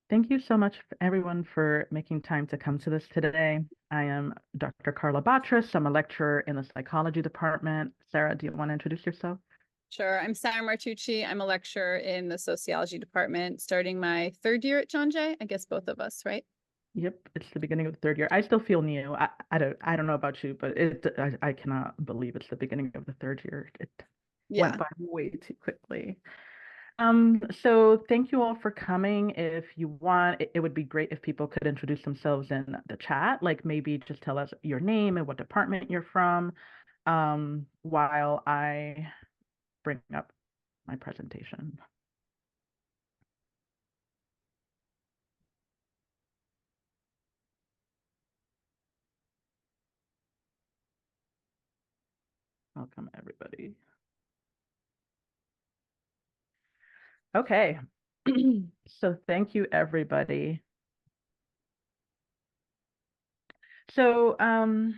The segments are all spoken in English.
Thank you so much, everyone, for making time to come to this today. I am Dr. Karla Batres. I'm a lecturer in the psychology department. Sara, do you want to introduce yourself? Sure. I'm Sara Martucci. I'm a lecturer in the sociology department, starting my third year at John Jay. I guess both of us, right? Yep, it's the beginning of the third year. I still feel new. I don't know about you, but I cannot believe it's the beginning of the third year. It went Yeah. by way too quickly. So thank you all for coming. If you want, it would be great if people could introduce themselves in the chat, like maybe just tell us your name and what department you're from, while I bring up my presentation. Welcome, everybody. Okay. So thank you, everybody. So, how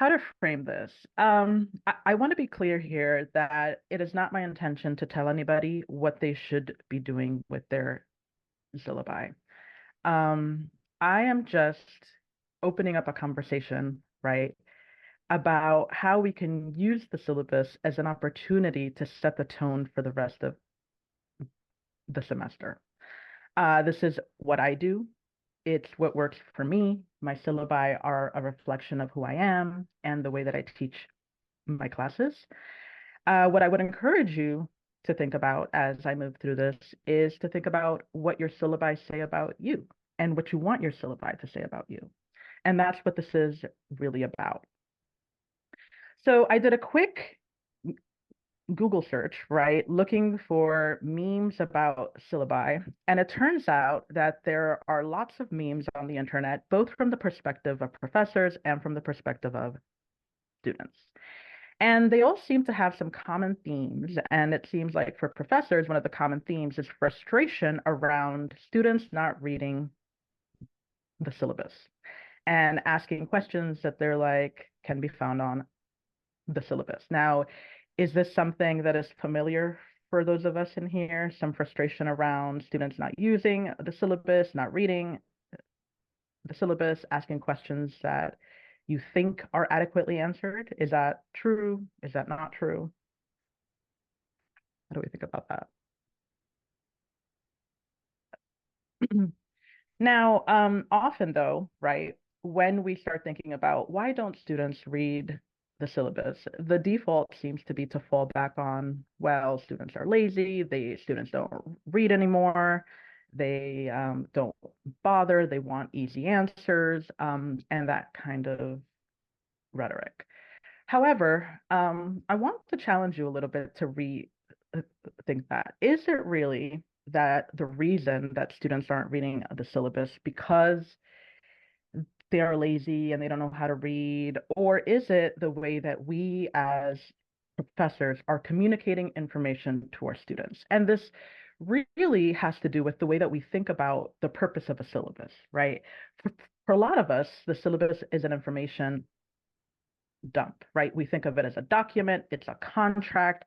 to frame this? I want to be clear here that it is not my intention to tell anybody what they should be doing with their syllabi. Um, I am just opening up a conversation, right, about how we can use the syllabus as an opportunity to set the tone for the rest of the semester. This is what I do. It's what works for me. My syllabi are a reflection of who I am and the way that I teach my classes. What I would encourage you to think about as I move through this is to think about what your syllabi say about you and what you want your syllabi to say about you. And that's what this is really about. So I did a quick Google search, right, looking for memes about syllabi. And it turns out that there are lots of memes on the internet, both from the perspective of professors and from the perspective of students. And they all seem to have some common themes. And it seems like for professors, one of the common themes is frustration around students not reading the syllabus and asking questions that they're like can be found on the syllabus. Now, is this something that is familiar for those of us in here? Some frustration around students not using the syllabus, not reading the syllabus, asking questions that you think are adequately answered. Is that true? Is that not true? How do we think about that? Now, often though, right, when we start thinking about why don't students read the syllabus, the default seems to be to fall back on, well, students are lazy, students don't read anymore, they don't bother, they want easy answers, and that kind of rhetoric. However, I want to challenge you a little bit to rethink that. Is it really that the reason that students aren't reading the syllabus because they are lazy and they don't know how to read? Or is it the way that we as professors are communicating information to our students? And this really has to do with the way that we think about the purpose of a syllabus, right? For a lot of us, the syllabus is an information dump, right? We think of it as a document, it's a contract.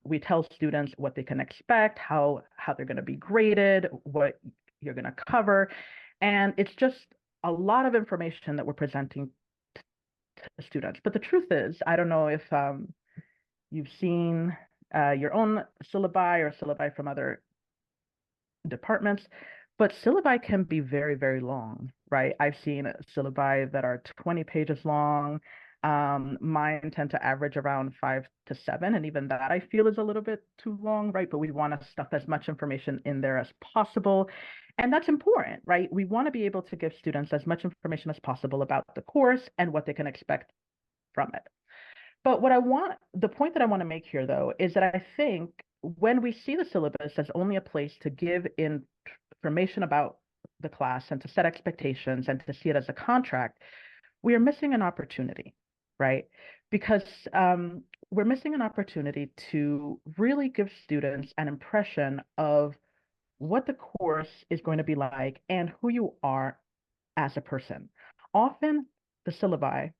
We tell students what they can expect, how they're going to be graded, what you're going to cover. And it's just a lot of information that we're presenting to students. But the truth is, I don't know if you've seen your own syllabi or syllabi from other departments, but syllabi can be very, very long, right? I've seen syllabi that are 20 pages long. Mine tend to average around 5 to 7, and even that I feel is a little bit too long, right? But we want to stuff as much information in there as possible. And that's important, right? We want to be able to give students as much information as possible about the course and what they can expect from it. But the point that I want to make here, though, is that I think when we see the syllabus as only a place to give information about the class and to set expectations and to see it as a contract, we are missing an opportunity, right? Because we're missing an opportunity to really give students an impression of what the course is going to be like and who you are as a person. Often, the syllabi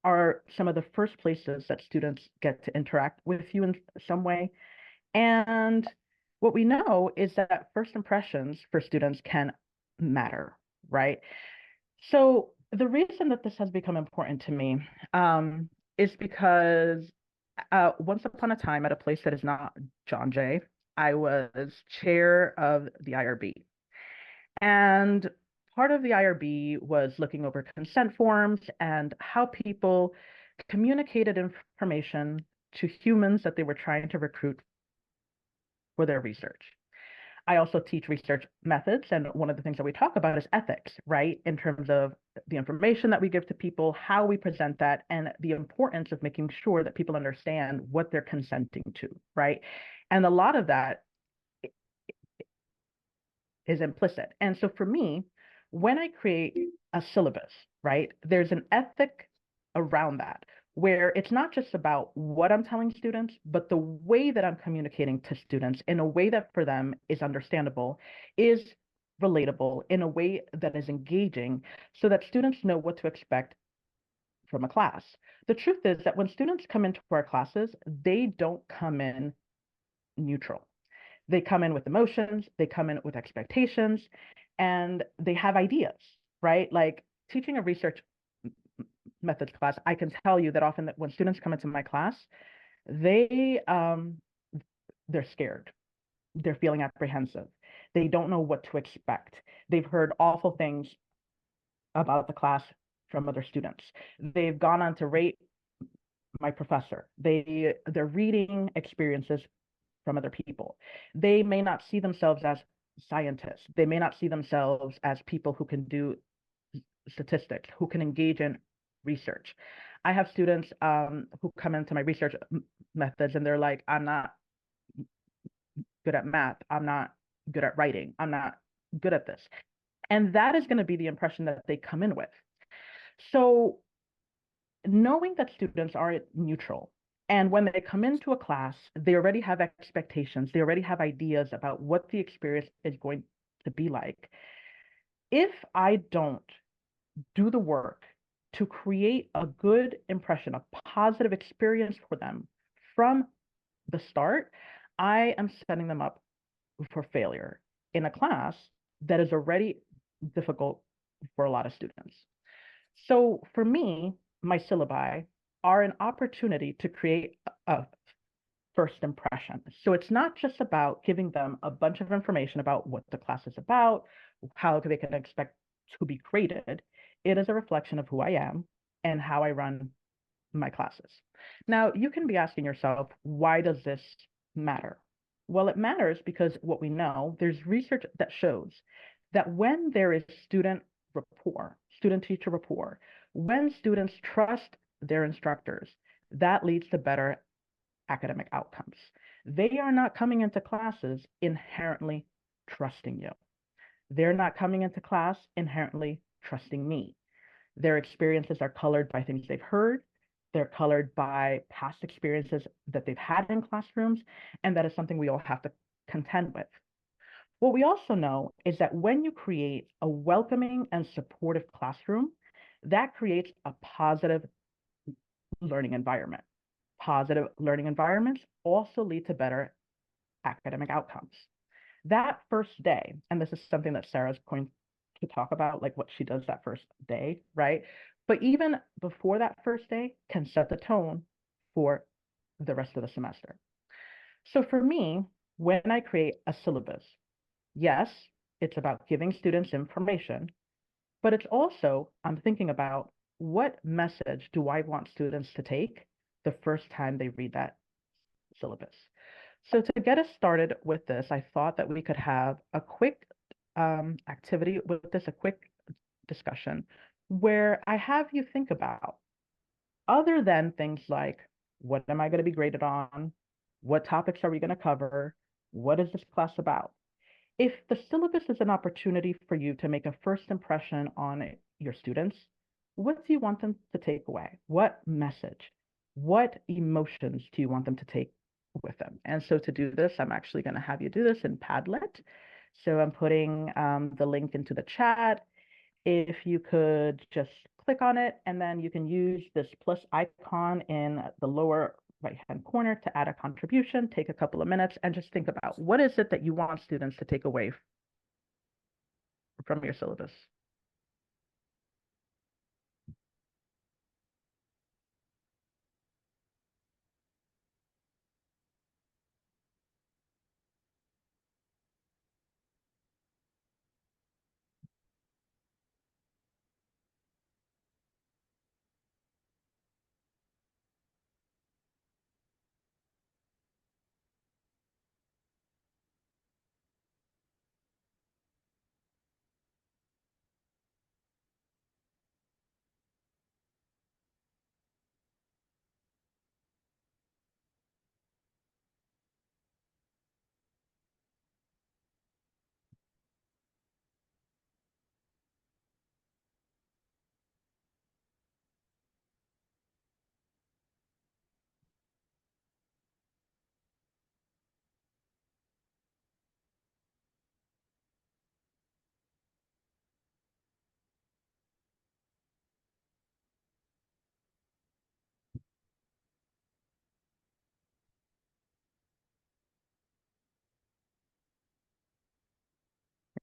are some of the first places that students get to interact with you in some way. And what we know is that first impressions for students can matter, right? So the reason that this has become important to me is because once upon a time at a place that is not John Jay, I was chair of the IRB. And part of the IRB was looking over consent forms and how people communicated information to humans that they were trying to recruit for their research. I also teach research methods, and one of the things that we talk about is ethics, right? In terms of the information that we give to people, how we present that, and the importance of making sure that people understand what they're consenting to, right? And a lot of that is implicit. And so for me, when I create a syllabus, right, there's an ethic around that where it's not just about what I'm telling students, but the way that I'm communicating to students in a way that for them is understandable, is relatable, in a way that is engaging, so that students know what to expect from a class. The truth is that when students come into our classes, they don't come in neutral. They come in with emotions, they come in with expectations, and they have ideas, right? Like teaching a research methods class, I can tell you that often that when students come into my class, they they're scared. They're feeling apprehensive. They don't know what to expect. They've heard awful things about the class from other students. They've gone on to rate my professor. Their reading experiences from other people. They may not see themselves as scientists. They may not see themselves as people who can do statistics, who can engage in research. I have students who come into my research methods and they're like, I'm not good at math. I'm not good at writing. I'm not good at this. And that is going to be the impression that they come in with. So knowing that students are neutral, and when they come into a class, they already have expectations, they already have ideas about what the experience is going to be like. If I don't do the work to create a good impression, a positive experience for them from the start, I am setting them up for failure in a class that is already difficult for a lot of students. So for me, my syllabi are an opportunity to create a first impression. So it's not just about giving them a bunch of information about what the class is about, how they can expect to be graded. It is a reflection of who I am and how I run my classes. Now, you can be asking yourself, why does this matter? Well, it matters because what we know, there's research that shows that when there is student rapport, student teacher rapport, when students trust their instructors, that leads to better academic outcomes. They are not coming into classes inherently trusting you. They're not coming into class inherently trusting me. Their experiences are colored by things they've heard. They're colored by past experiences that they've had in classrooms, and that is something we all have to contend with. What we also know is that when you create a welcoming and supportive classroom, that creates a positive learning environment. Positive learning environments also lead to better academic outcomes. That first day, and this is something that Sarah's going to talk about, like what she does that first day, right? But even before that first day can set the tone for the rest of the semester. So for me, when I create a syllabus, yes, it's about giving students information, but it's also, I'm thinking about what message do I want students to take the first time they read that syllabus. So to get us started with this, I thought that we could have a quick activity with this, a quick discussion where I have you think about, other than things like, what am I going to be graded on? What topics are we going to cover? What is this class about? If the syllabus is an opportunity for you to make a first impression on your students, what do you want them to take away? What message? What emotions do you want them to take with them? And so to do this, I'm actually going to have you do this in Padlet. So I'm putting the link into the chat. If you could just click on it, and then you can use this plus icon in the lower right-hand corner to add a contribution, take a couple of minutes and just think about what is it that you want students to take away from your syllabus.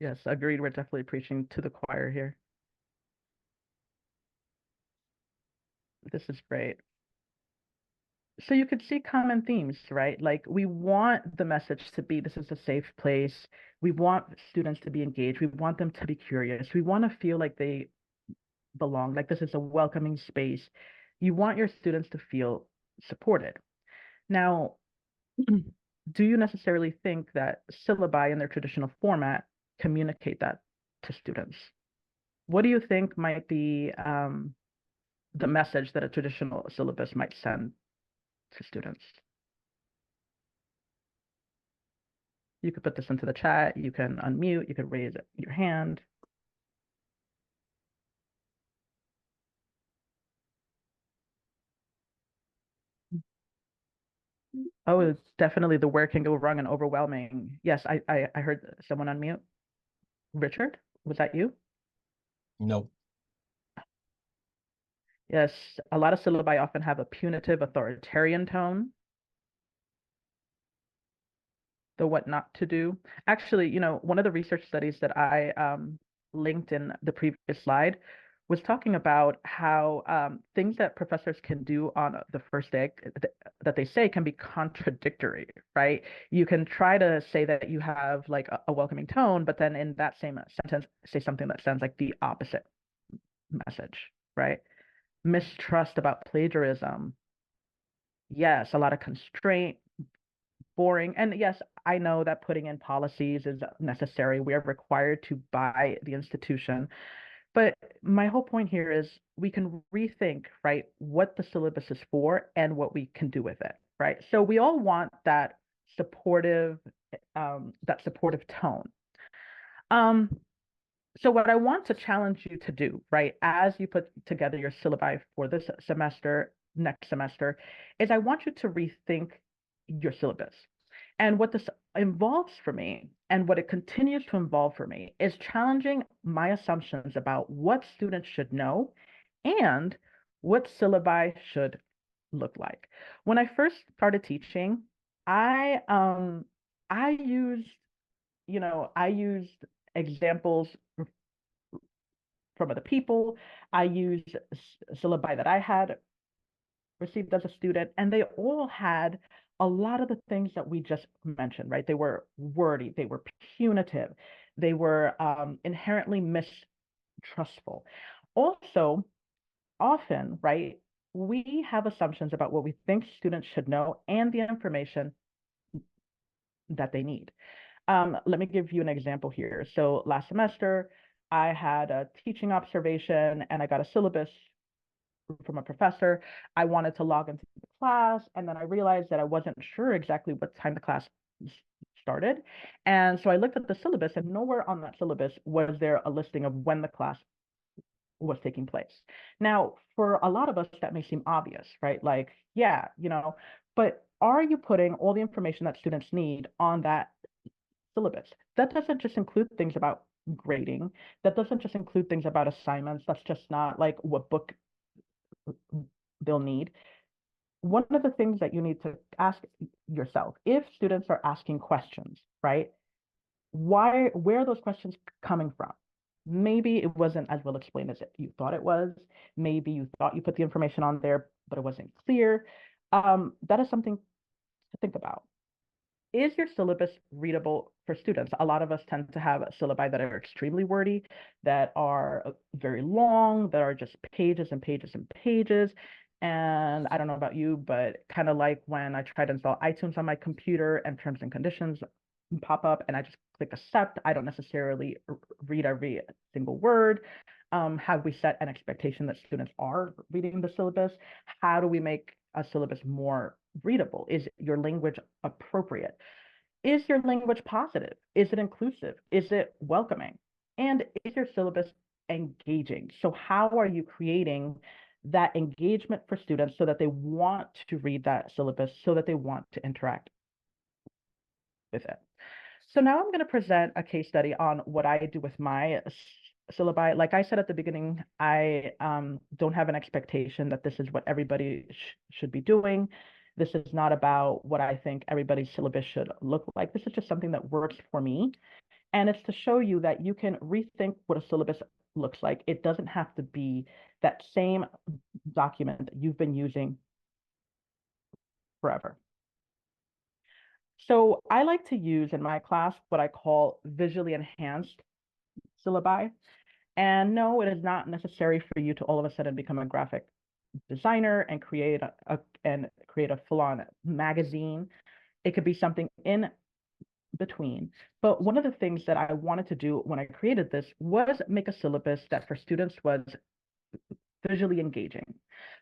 Yes, agreed. We're definitely preaching to the choir here. This is great. So you could see common themes, right? Like we want the message to be this is a safe place. We want students to be engaged. We want them to be curious. We want to feel like they belong, like this is a welcoming space. You want your students to feel supported. Now, do you necessarily think that syllabi in their traditional format communicate that to students? What do you think might be the message that a traditional syllabus might send to students? You could put this into the chat. You can unmute. You could raise your hand. Oh, it's definitely the where can go wrong and overwhelming. Yes, I heard someone unmute. Richard, was that you? No. Yes, a lot of syllabi often have a punitive authoritarian tone, the what not to do. Actually, one of the research studies that I linked in the previous slide was talking about how things that professors can do on the first day that they say can be contradictory, right? You can try to say that you have like a welcoming tone, but then in that same sentence, say something that sounds like the opposite message, right? Mistrust about plagiarism. Yes, a lot of constraint, boring. And yes, I know that putting in policies is necessary. We are required to buy the institution. But my whole point here is we can rethink, right, what the syllabus is for and what we can do with it, right? So we all want supportive, that supportive tone. So what I want to challenge you to do, right, as you put together your syllabi for this semester, next semester, is I want you to rethink your syllabus. And what this involves for me, and what it continues to involve for me, is challenging my assumptions about what students should know and what syllabi should look like. When I first started teaching, I used, I used examples from other people. I used syllabi that I had received as a student, and they all had a lot of the things that we just mentioned, right? They were wordy, they were punitive, they were inherently mistrustful. Also, often, right, we have assumptions about what we think students should know and the information that they need. Let me give you an example here. So last semester, I had a teaching observation and I got a syllabus from a professor. I wanted to log into the class, and then I realized that I wasn't sure exactly what time the class started. And so I looked at the syllabus, and nowhere on that syllabus was there a listing of when the class was taking place. Now, for a lot of us, that may seem obvious, right? Like, yeah, but are you putting all the information that students need on that syllabus? That doesn't just include things about grading. That doesn't just include things about assignments. That's just not like what book they'll need. one of the things that you need to ask yourself, if students are asking questions, right? Where are those questions coming from? Maybe it wasn't as well explained as you thought it was. Maybe you thought you put the information on there, but it wasn't clear. That is something to think about. Is your syllabus readable for students? A lot of us tend to have syllabi that are extremely wordy, that are very long, that are just pages and pages and pages. And I don't know about you, but kind of like when I try to install iTunes on my computer and terms and conditions pop up and I just click accept, I don't necessarily read every single word. Have we set an expectation that students are reading the syllabus? How do we make a syllabus more readable? Is your language appropriate? Is your language positive? Is it inclusive? Is it welcoming? And is your syllabus engaging? So how are you creating that engagement for students so that they want to read that syllabus, so that they want to interact with it? So now I'm going to present a case study on what I do with my syllabi. Like I said at the beginning, I don't have an expectation that this is what everybody should be doing. This is not about what I think everybody's syllabus should look like. This is just something that works for me. And it's to show you that you can rethink what a syllabus looks like. It doesn't have to be that same document that you've been using forever. So I like to use in my class what I call visually enhanced syllabi. And no, it is not necessary for you to all of a sudden become a graphic designer and create a full-on magazine. It could be something in between. But one of the things that I wanted to do when I created this was make a syllabus that for students was visually engaging,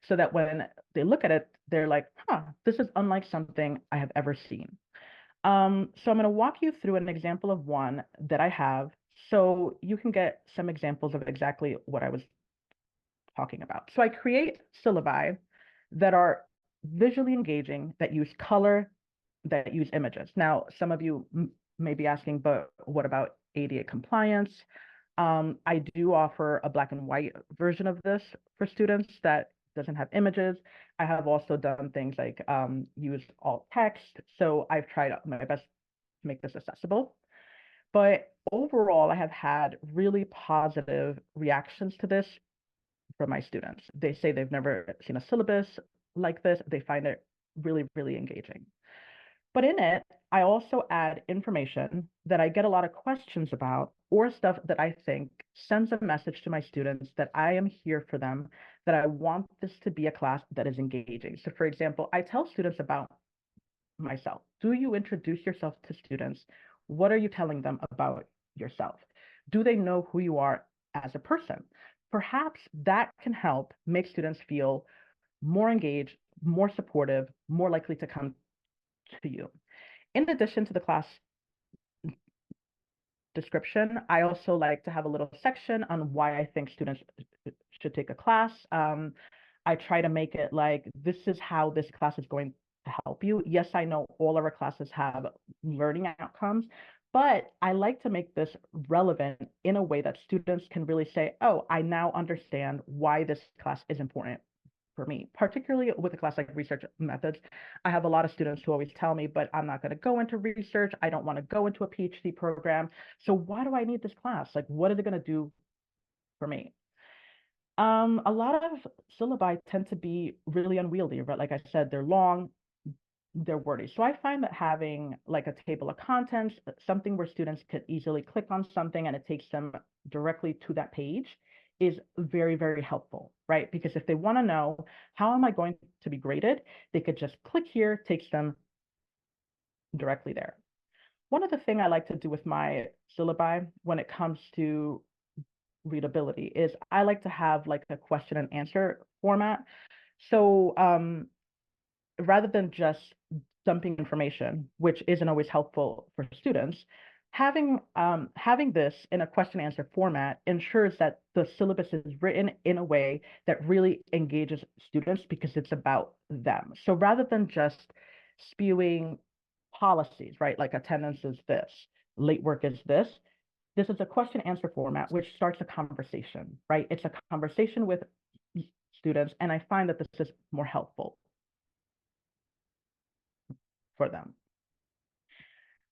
so that when they look at it, they're like, huh, this is unlike something I have ever seen. So I'm going to walk you through an example of one that I have so you can get some examples of exactly what I was talking about. So I create syllabi that are visually engaging, that use color, that use images. Now, some of you may be asking, but what about ADA compliance? I do offer a black and white version of this for students that doesn't have images. I have also done things like use alt text. So I've tried my best to make this accessible. But overall, I have had really positive reactions to this from my students. They say they've never seen a syllabus like this. They find it really, really engaging. But in it, I also add information that I get a lot of questions about, or stuff that I think sends a message to my students that I am here for them, that I want this to be a class that is engaging. So for example, I tell students about myself. Do you introduce yourself to students? What are you telling them about yourself? Do they know who you are as a person? Perhaps that can help make students feel more engaged, more supportive, more likely to come to you. In addition to the class description, I also like to have a little section on why I think students should take a class. I try to make it like, this is how this class is going to help you. Yes, I know all of our classes have learning outcomes, but I like to make this relevant in a way that students can really say, oh, I now understand why this class is important for me, particularly with a class like research methods. I have a lot of students who always tell me, but I'm not going to go into research. I don't want to go into a PhD program. So why do I need this class? Like, what is it going to do for me? A lot of syllabi tend to be really unwieldy, right? Like I said, they're long, they're wordy. So I find that having like a table of contents, something where students could easily click on something and it takes them directly to that page, is very, very helpful, right? Because if they want to know, how am I going to be graded? They could just click here, takes them directly there. One of the things I like to do with my syllabi when it comes to readability is I like to have like a question and answer format. So rather than just dumping information, which isn't always helpful for students, having this in a question answer format ensures that the syllabus is written in a way that really engages students because it's about them. So rather than just spewing policies, right? Like attendance is this, late work is this is a question answer format, which starts a conversation, right? It's a conversation with students, and I find that this is more helpful. for them.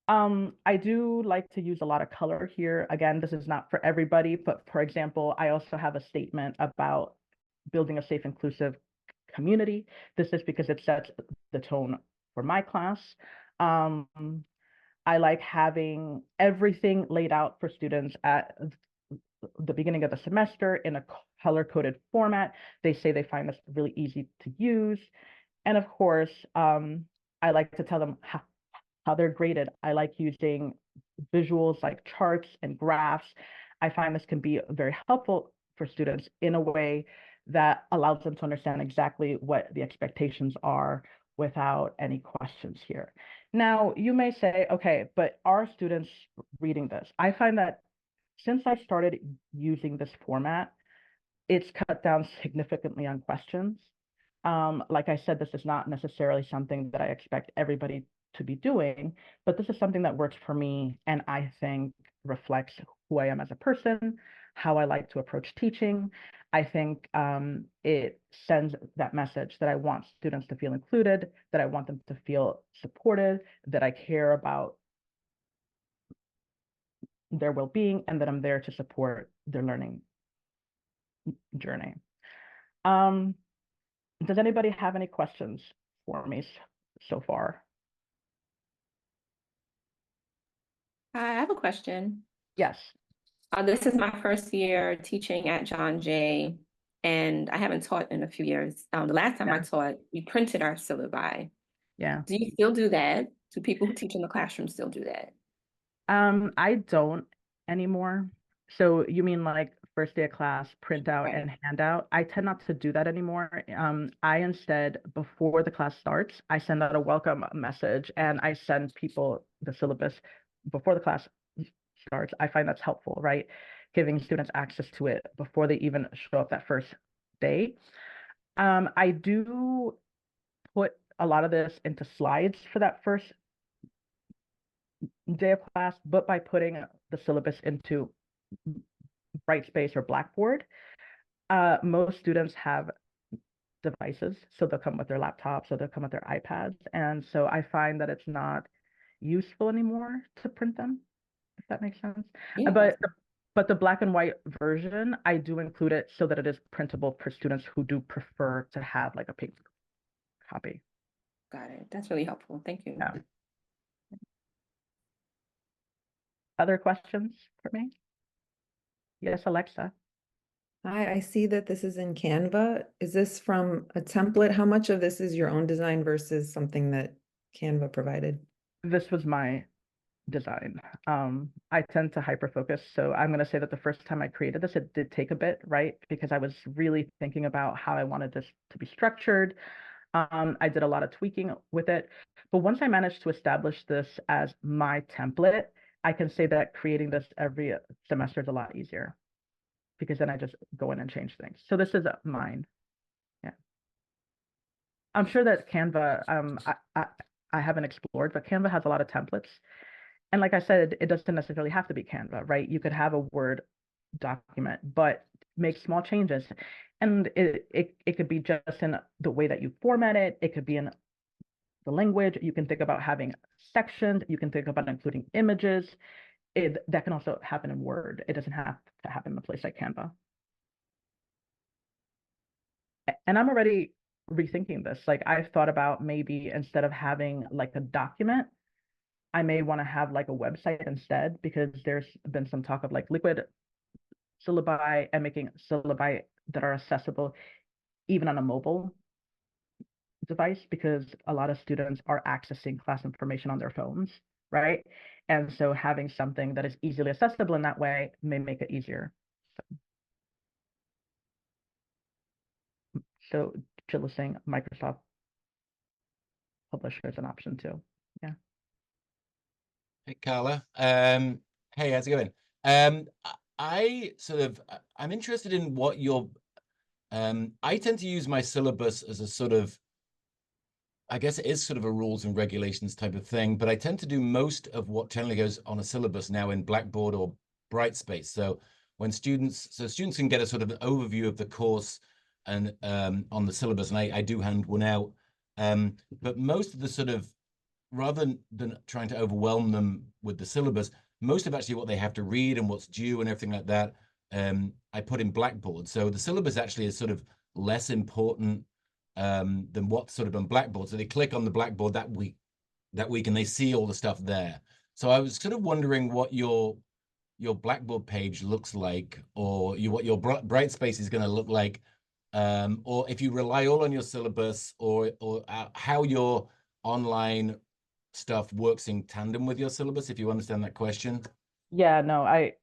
I do like to use a lot of color here. Again, this is not for everybody, but for example, I also have a statement about building a safe, inclusive community. This is because it sets the tone for my class. Um, I like having everything laid out for students at the beginning of the semester in a color-coded format. They say they find this really easy to use. And of course, I like to tell them how they're graded. I like using visuals like charts and graphs. I find this can be very helpful for students in a way that allows them to understand exactly what the expectations are without any questions here. Now, you may say, okay, but are students reading this? I find that since I started using this format, it's cut down significantly on questions. Like I said, this is not necessarily something that I expect everybody to be doing, but this is something that works for me and I think reflects who I am as a person, how I like to approach teaching. I think it sends that message that I want students to feel included, that I want them to feel supported, that I care about their well-being, and that I'm there to support their learning journey. Does anybody have any questions for me so far? I have a question. Yes. This is my first year teaching at John Jay, and I haven't taught in a few years. The last time I taught, we printed our syllabi. Yeah. Do you still do that? Do people who teach in the classroom still do that? I don't anymore. So you mean like first day of class, print out Right. and hand out? I tend not to do that anymore. I instead, before the class starts, I send out a welcome message and I send people the syllabus before the class starts. I find that's helpful, right? Giving students access to it before they even show up that first day. I do put a lot of this into slides for that first day of class, but by putting the syllabus into Brightspace or Blackboard, most students have devices, so they'll come with their laptops, so they'll come with their iPads, and so I find that it's not useful anymore to print them, if that makes sense. Yeah. But the black and white version, I do include it so that it is printable for students who do prefer to have like a paper copy. Got it. That's really helpful. Thank you. Yeah. Other questions for me? Yes, Alexa. Hi, I see that this is in Canva. Is this from a template? How much of this is your own design versus something that Canva provided? This was my design. I tend to hyper focus. So I'm going to say that the first time I created this, it did take a bit, right? Because I was really thinking about how I wanted this to be structured. I did a lot of tweaking with it. But once I managed to establish this as my template, I can say that creating this every semester is a lot easier because then I just go in and change things. So this is mine. Yeah. I'm sure that Canva, I haven't explored, but Canva has a lot of templates. And like I said, it doesn't necessarily have to be Canva, right? You could have a Word document, but make small changes. And it could be just in the way that you format it. It could be in the language. You can think about having sections. You can think about including images. That can also happen in Word. It doesn't have to happen in a place like Canva. And I'm already rethinking this. Like I've thought about maybe instead of having like a document, I may want to have like a website instead, because there's been some talk of like liquid syllabi and making syllabi that are accessible even on a mobile device, because a lot of students are accessing class information on their phones, right? And so having something that is easily accessible in that way may make it easier. So Jill was saying Microsoft Publisher is an option too. Yeah. Hey, Karla. Hey, how's it going? I'm interested in what your, I tend to use my syllabus as a sort of, I guess it is sort of a rules and regulations type of thing, but I tend to do most of what generally goes on a syllabus now in Blackboard or Brightspace. So when students can get a sort of an overview of the course and on the syllabus, and I do hand one out. But most of the sort of rather than trying to overwhelm them with the syllabus, most of actually what they have to read and what's due and everything like that, I put in Blackboard. So the syllabus actually is sort of less important than what's sort of on Blackboard. So they click on the Blackboard that week and they see all the stuff there. So I was sort of wondering what your Blackboard page looks like, or what your Brightspace is going to look like, or if you rely all on your syllabus, or how your online stuff works in tandem with your syllabus, if you understand that question. Yeah, no, I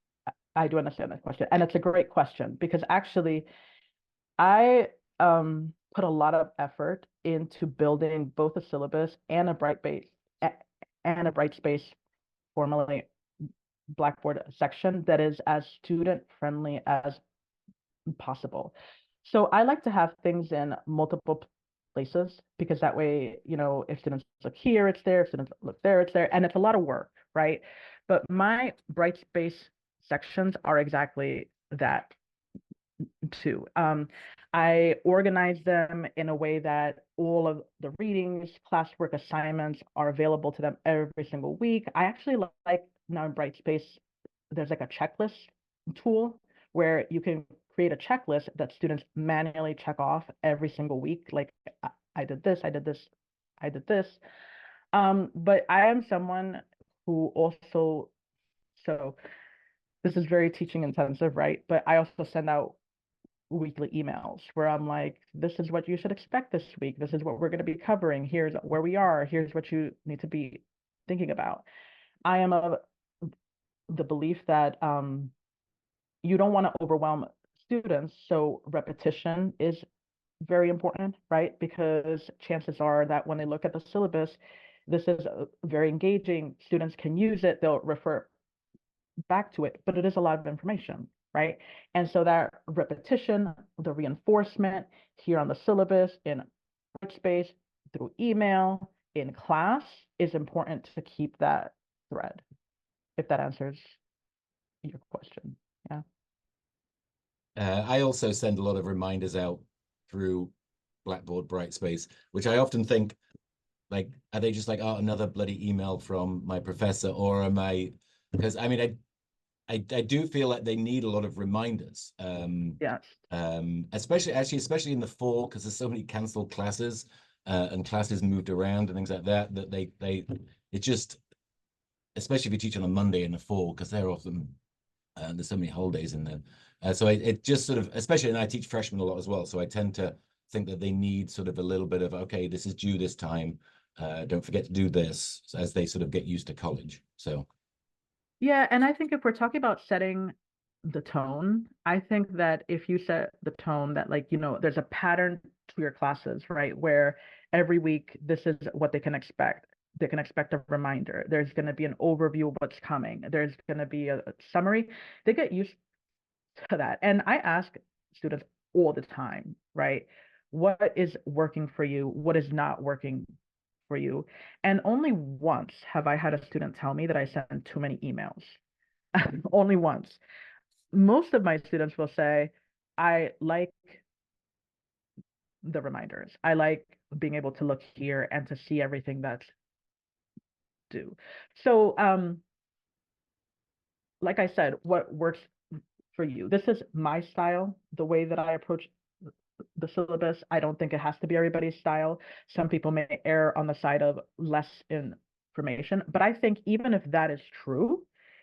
do understand that question. And it's a great question, because actually I put a lot of effort into building both a syllabus and a Brightspace, formerly Blackboard section, that is as student friendly as possible. So I like to have things in multiple places, because that way, you know, if students look here, it's there. If students look there, it's there. And it's a lot of work, right? But my Brightspace sections are exactly that too. I organize them in a way that all of the readings, classwork assignments are available to them every single week. I actually like, now in Brightspace, there's like a checklist tool where you can create a checklist that students manually check off every single week. Like, I did this, I did this, I did this. But I am someone who also, so this is very teaching intensive, right? But I also send out weekly emails where I'm like, this is what you should expect this week. This is what we're going to be covering. Here's where we are. Here's what you need to be thinking about. I am of the belief that you don't want to overwhelm students. So repetition is very important, right? Because chances are that when they look at the syllabus, this is very engaging. Students can use it. They'll refer back to it, but it is a lot of information, right? And so that repetition, the reinforcement here on the syllabus, in Workspace, through email, in class, is important to keep that thread, if that answers your question. Yeah. I also send a lot of reminders out through Blackboard Brightspace, which I often think, like, are they just like, oh, another bloody email from my professor? Or am I, because I mean, I do feel like they need a lot of reminders. Yes. Especially in the fall, because there's so many canceled classes and classes moved around and things like that, that it just, especially if you teach on a Monday in the fall, because they're often, there's so many holidays in there. So it just sort of, especially, and I teach freshmen a lot as well, so I tend to think that they need sort of a little bit of, okay, this is due this time. Don't forget to do this, as they sort of get used to college. So. Yeah, and I think if we're talking about setting the tone, I think that if you set the tone that, like, you know, there's a pattern to your classes, right? Where every week this is what they can expect. They can expect a reminder. There's going to be an overview of what's coming. There's going to be a summary. They get used to that. And I ask students all the time, right? What is working for you? What is not working for you? And only once have I had a student tell me that I sent too many emails. Only once. Most of my students will say, I like the reminders. I like being able to look here and to see everything that's due. So, like I said, what works for you? This is my style, the way that I approach the syllabus. I don't think it has to be everybody's style. Some people may err on the side of less information, but I think even if that is true,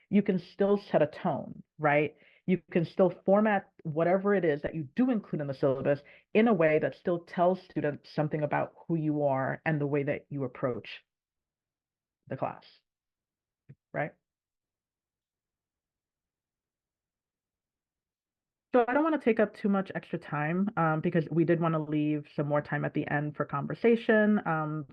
you can still set a tone, right? You can still format whatever it is that you do include in the syllabus in a way that still tells students something about who you are and the way that you approach the class, right? So I don't want to take up too much extra time because we did want to leave some more time at the end for conversation,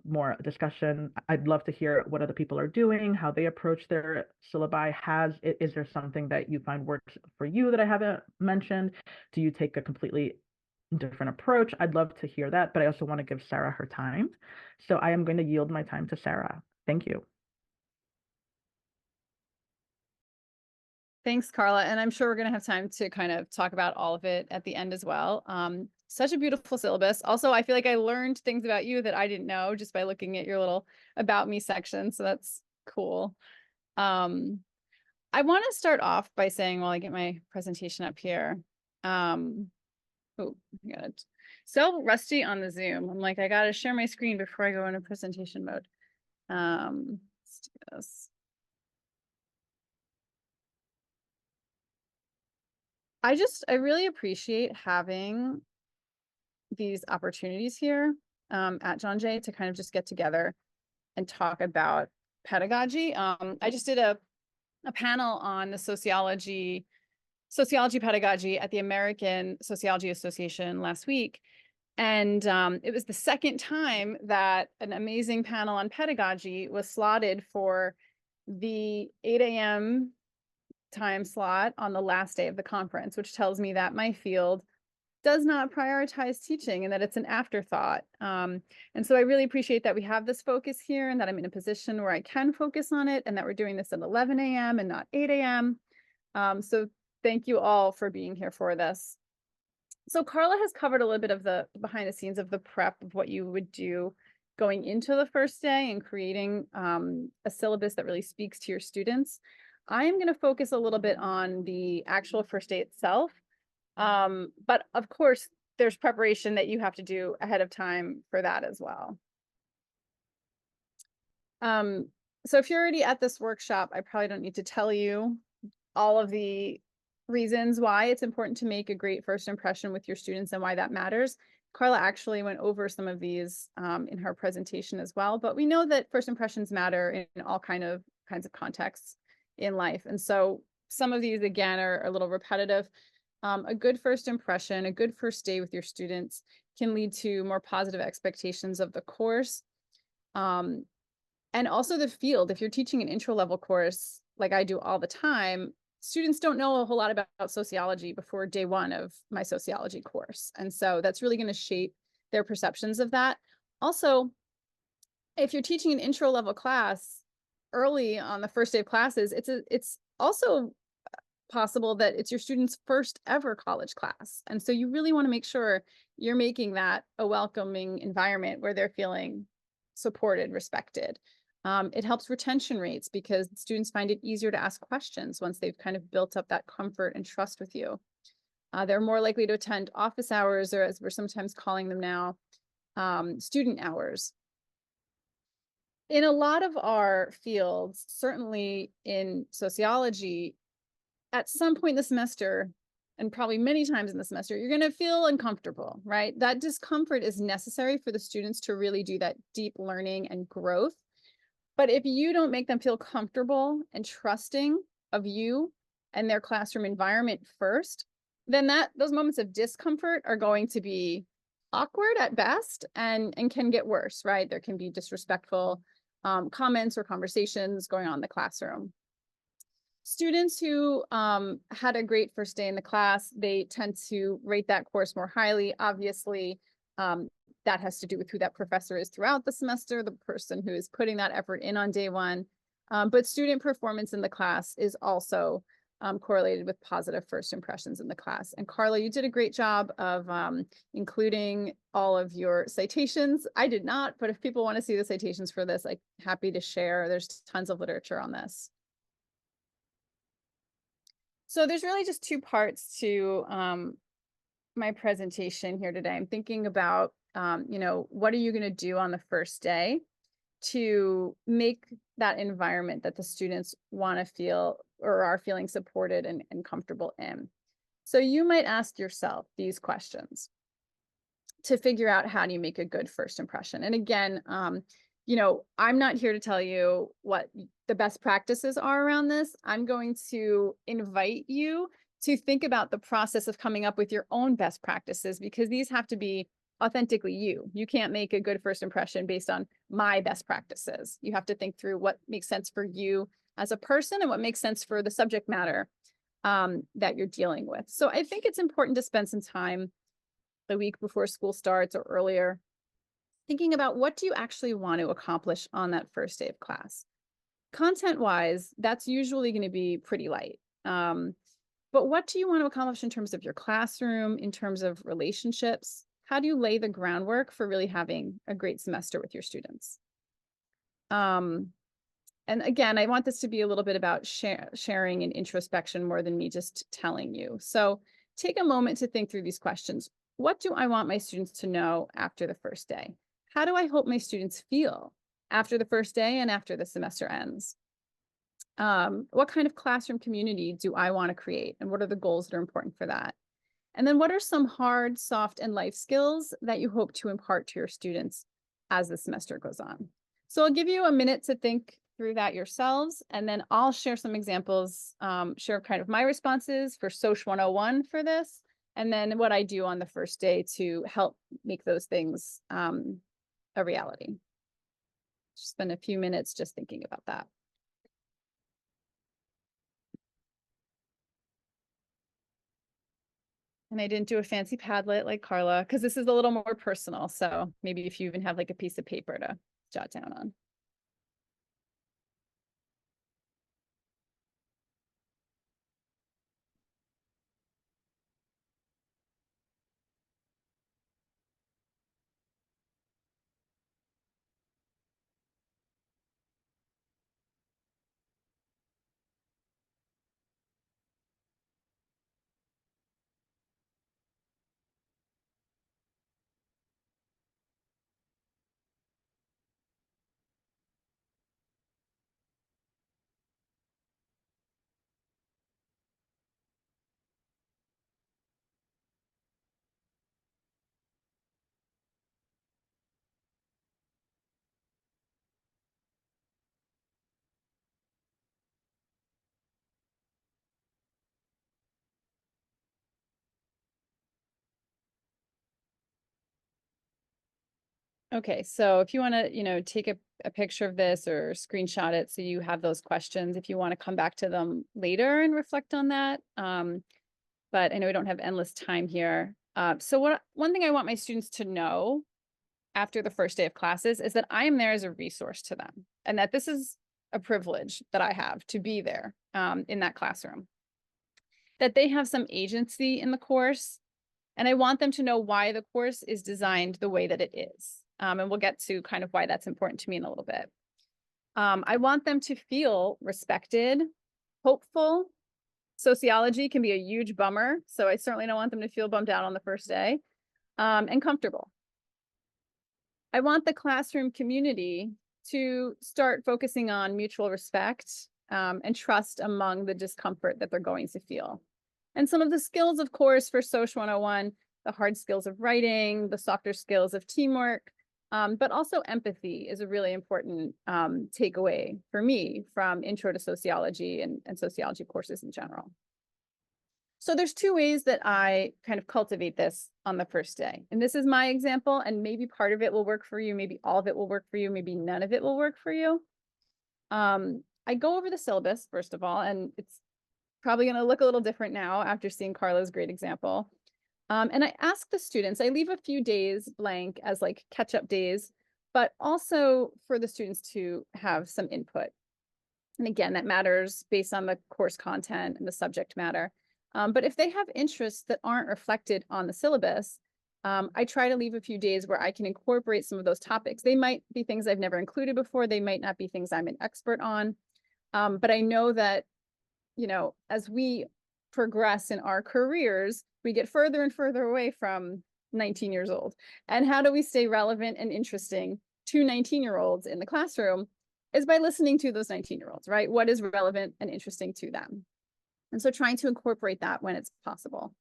more discussion. I'd love to hear what other people are doing, how they approach their syllabi. Is there something that you find works for you that I haven't mentioned? Do you take a completely different approach? I'd love to hear that, but I also want to give Sara her time. So I am going to yield my time to Sara. Thank you. Thanks, Karla. And I'm sure we're going to have time to kind of talk about all of it at the end as well. such a beautiful syllabus. Also, I feel like I learned things about you that I didn't know just by looking at your little about me section. So that's cool. I want to start off by saying, while I get my presentation up here, oh, I got it. So rusty on the Zoom. I'm like, I got to share my screen before I go into presentation mode. Let's do this. I really appreciate having these opportunities here at John Jay to kind of just get together and talk about pedagogy. I just did a panel on the sociology pedagogy at the American Sociology Association last week. And it was the second time that an amazing panel on pedagogy was slotted for the 8 a.m. time slot on the last day of the conference, which tells me that my field does not prioritize teaching and that it's an afterthought. And so I really appreciate that we have this focus here and that I'm in a position where I can focus on it and that we're doing this at 11 a.m. and not 8 a.m. So thank you all for being here for this. So Karla has covered a little bit of the behind the scenes of the prep of what you would do going into the first day and creating a syllabus that really speaks to your students. I am going to focus a little bit on the actual first day itself. But of course, there's preparation that you have to do ahead of time for that as well. So if you're already at this workshop, I probably don't need to tell you all of the reasons why it's important to make a great first impression with your students and why that matters. Karla actually went over some of these in her presentation as well, but we know that first impressions matter in all kinds of contexts in life. And so some of these, again, are a little repetitive. A good first impression, a good first day with your students can lead to more positive expectations of the course. And also the field. If you're teaching an intro level course, like I do all the time, students don't know a whole lot about sociology before day one of my sociology course. And so that's really going to shape their perceptions of that. Also, if you're teaching an intro level class early on the first day of classes, it's also possible that it's your student's first ever college class. And so you really want to make sure you're making that a welcoming environment where they're feeling supported, respected. It helps retention rates because students find it easier to ask questions once they've kind of built up that comfort and trust with you. They're more likely to attend office hours, or as we're sometimes calling them now, student hours. In a lot of our fields, certainly in sociology, at some point in the semester, and probably many times in the semester, you're going to feel uncomfortable, right? That discomfort is necessary for the students to really do that deep learning and growth. But if you don't make them feel comfortable and trusting of you and their classroom environment first, then those moments of discomfort are going to be awkward at best and can get worse, right? There can be disrespectful comments or conversations going on in the classroom. Students who had a great first day in the class, they tend to rate that course more highly. Obviously, that has to do with who that professor is throughout the semester, the person who is putting that effort in on day one. But student performance in the class is also correlated with positive first impressions in the class. And Karla, you did a great job of including all of your citations. I did not, but if people want to see the citations for this, I'm happy to share. There's tons of literature on this. So there's really just two parts to my presentation here today. I'm thinking about, what are you going to do on the first day to make that environment that the students want to feel or are feeling supported and comfortable in. So you might ask yourself these questions to figure out how do you make a good first impression. And again, I'm not here to tell you what the best practices are around this. I'm going to invite you to think about the process of coming up with your own best practices, because these have to be authentically you. You can't make a good first impression based on my best practices. You have to think through what makes sense for you as a person and what makes sense for the subject matter that you're dealing with. So I think it's important to spend some time the week before school starts or earlier thinking about what do you actually want to accomplish on that first day of class. Content-wise, that's usually going to be pretty light. But what do you want to accomplish in terms of your classroom, in terms of relationships? How do you lay the groundwork for really having a great semester with your students? And again, I want this to be a little bit about sharing and introspection more than me just telling you. So take a moment to think through these questions. What do I want my students to know after the first day? How do I hope my students feel after the first day and after the semester ends? What kind of classroom community do I want to create? And what are the goals that are important for that? And then what are some hard, soft, and life skills that you hope to impart to your students as the semester goes on? So I'll give you a minute to think through that yourselves, and then I'll share some examples, share kind of my responses for Soc 101 for this, and then what I do on the first day to help make those things a reality. Just spend a few minutes just thinking about that. And I didn't do a fancy Padlet like Karla, because this is a little more personal. So maybe if you even have like a piece of paper to jot down on. Okay, so if you want to, take a picture of this or screenshot it so you have those questions, if you want to come back to them later and reflect on that. But I know we don't have endless time here. So one thing I want my students to know after the first day of classes is that I am there as a resource to them, and that this is a privilege that I have to be there in that classroom. That they have some agency in the course, and I want them to know why the course is designed the way that it is. And we'll get to kind of why that's important to me in a little bit. I want them to feel respected, hopeful. Sociology can be a huge bummer, so I certainly don't want them to feel bummed out on the first day, and comfortable. I want the classroom community to start focusing on mutual respect and trust among the discomfort that they're going to feel. And some of the skills, of course, for Soc 101, the hard skills of writing, the softer skills of teamwork, but also empathy is a really important takeaway for me from Intro to Sociology and sociology courses in general. So there's two ways that I kind of cultivate this on the first day. And this is my example, and maybe part of it will work for you, maybe all of it will work for you, maybe none of it will work for you. I go over the syllabus, first of all, and it's probably going to look a little different now after seeing Karla's great example. And I ask the students, I leave a few days blank as like catch-up days, but also for the students to have some input. And again, that matters based on the course content and the subject matter. But if they have interests that aren't reflected on the syllabus, I try to leave a few days where I can incorporate some of those topics. They might be things I've never included before. They might not be things I'm an expert on. But I know that, as we progress in our careers, we get further and further away from 19 years old. And how do we stay relevant and interesting to 19-year-olds in the classroom is by listening to those 19-year-olds, right? What is relevant and interesting to them? And so trying to incorporate that when it's possible.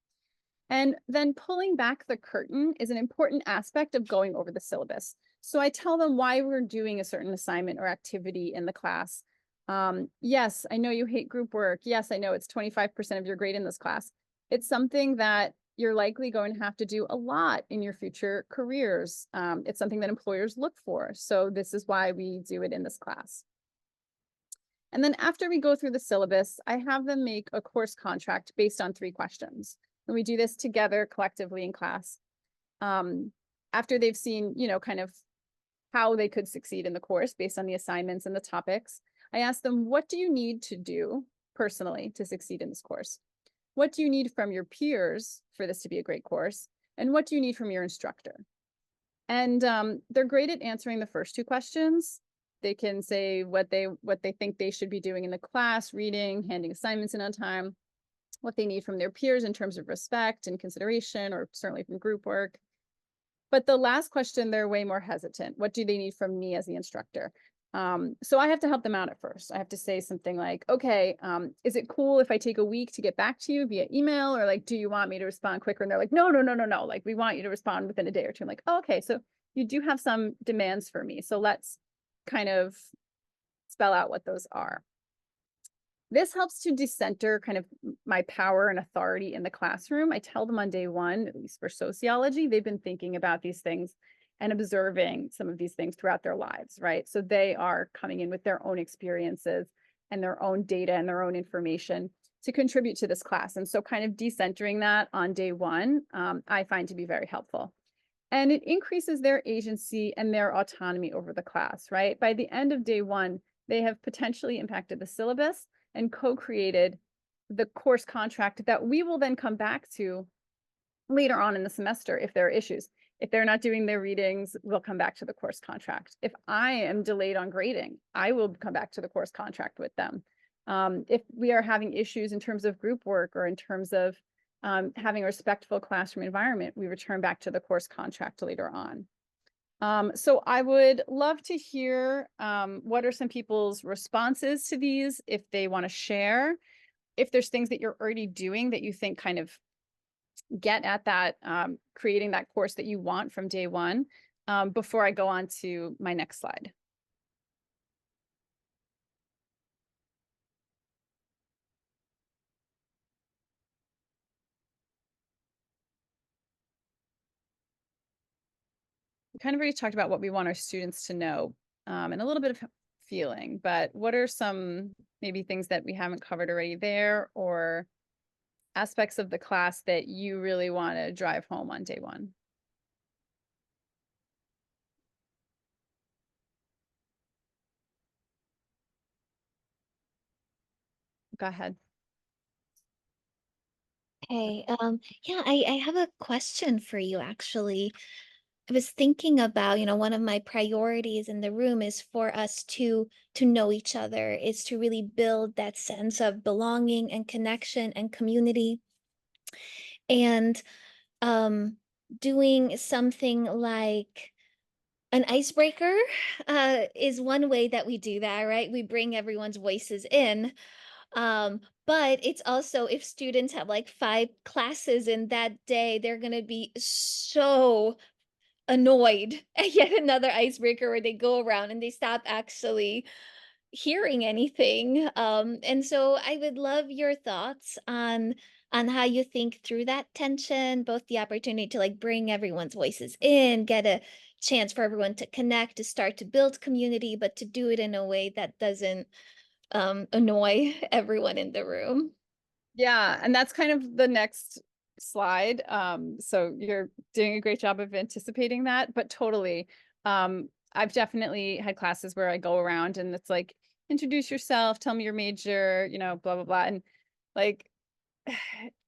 And then pulling back the curtain is an important aspect of going over the syllabus. So I tell them why we're doing a certain assignment or activity in the class. Yes, I know you hate group work. Yes, I know it's 25% of your grade in this class. It's something that you're likely going to have to do a lot in your future careers. It's something that employers look for. So this is why we do it in this class. And then after we go through the syllabus, I have them make a course contract based on 3 questions. And we do this together collectively in class. After they've seen, kind of how they could succeed in the course based on the assignments and the topics, I ask them, what do you need to do personally to succeed in this course? what do you need from your peers for this to be a great course? And what do you need from your instructor? And they're great at answering the first two questions. They can say what they think they should be doing in the class, reading, handing assignments in on time, what they need from their peers in terms of respect and consideration, or certainly from group work. But the last question, they're way more hesitant. What do they need from me as the instructor? So I have to help them out at first. I have to say something like, okay, is it cool if I take a week to get back to you via email? Or like, do you want me to respond quicker? And they're like, no. Like, we want you to respond within a day or two. I'm like, oh, okay, so you do have some demands for me. So let's kind of spell out what those are. This helps to decenter kind of my power and authority in the classroom. I tell them on day one, at least for sociology, they've been thinking about these things and observing some of these things throughout their lives, right? So they are coming in with their own experiences and their own data and their own information to contribute to this class. And so kind of decentering that on day one, I find to be very helpful. And it increases their agency and their autonomy over the class, right? By the end of day one, they have potentially impacted the syllabus and co-created the course contract that we will then come back to later on in the semester if there are issues. If they're not doing their readings, we'll come back to the course contract. If I am delayed on grading, I will come back to the course contract with them. If we are having issues in terms of group work or in terms of having a respectful classroom environment, we return back to the course contract later on. So I would love to hear what are some people's responses to these, if they want to share, if there's things that you're already doing that you think kind of get at that, creating that course that you want from day one, before I go on to my next slide. We kind of already talked about what we want our students to know, and a little bit of feeling, but what are some maybe things that we haven't covered already there, or aspects of the class that you really want to drive home on day one? Go ahead. Hey, yeah, I have a question for you actually. I was thinking about, one of my priorities in the room is for us to know each other, is to really build that sense of belonging and connection and community. And doing something like an icebreaker is one way that we do that, right? We bring everyone's voices in. But it's also, if students have like 5 classes in that day, they're going to be so annoyed at yet another icebreaker where they go around and they stop actually hearing anything. And so I would love your thoughts on how you think through that tension, both the opportunity to like bring everyone's voices in, get a chance for everyone to connect, to start to build community, but to do it in a way that doesn't annoy everyone in the room. Yeah, and that's kind of the next slide. So you're doing a great job of anticipating that, but totally. I've definitely had classes where I go around and it's like, introduce yourself, tell me your major, blah, blah, blah. And like,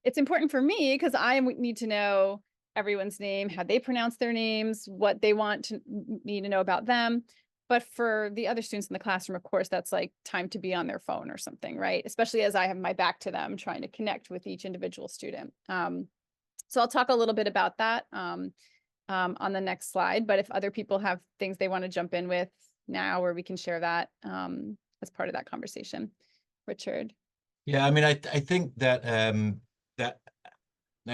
it's important for me because I need to know everyone's name, how they pronounce their names, what they want me to know about them. But for the other students in the classroom, of course, that's like time to be on their phone or something, right? Especially as I have my back to them, trying to connect with each individual student. So I'll talk a little bit about that on the next slide. But if other people have things they want to jump in with now, or we can share that as part of that conversation. Richard. Yeah, I mean, I think that that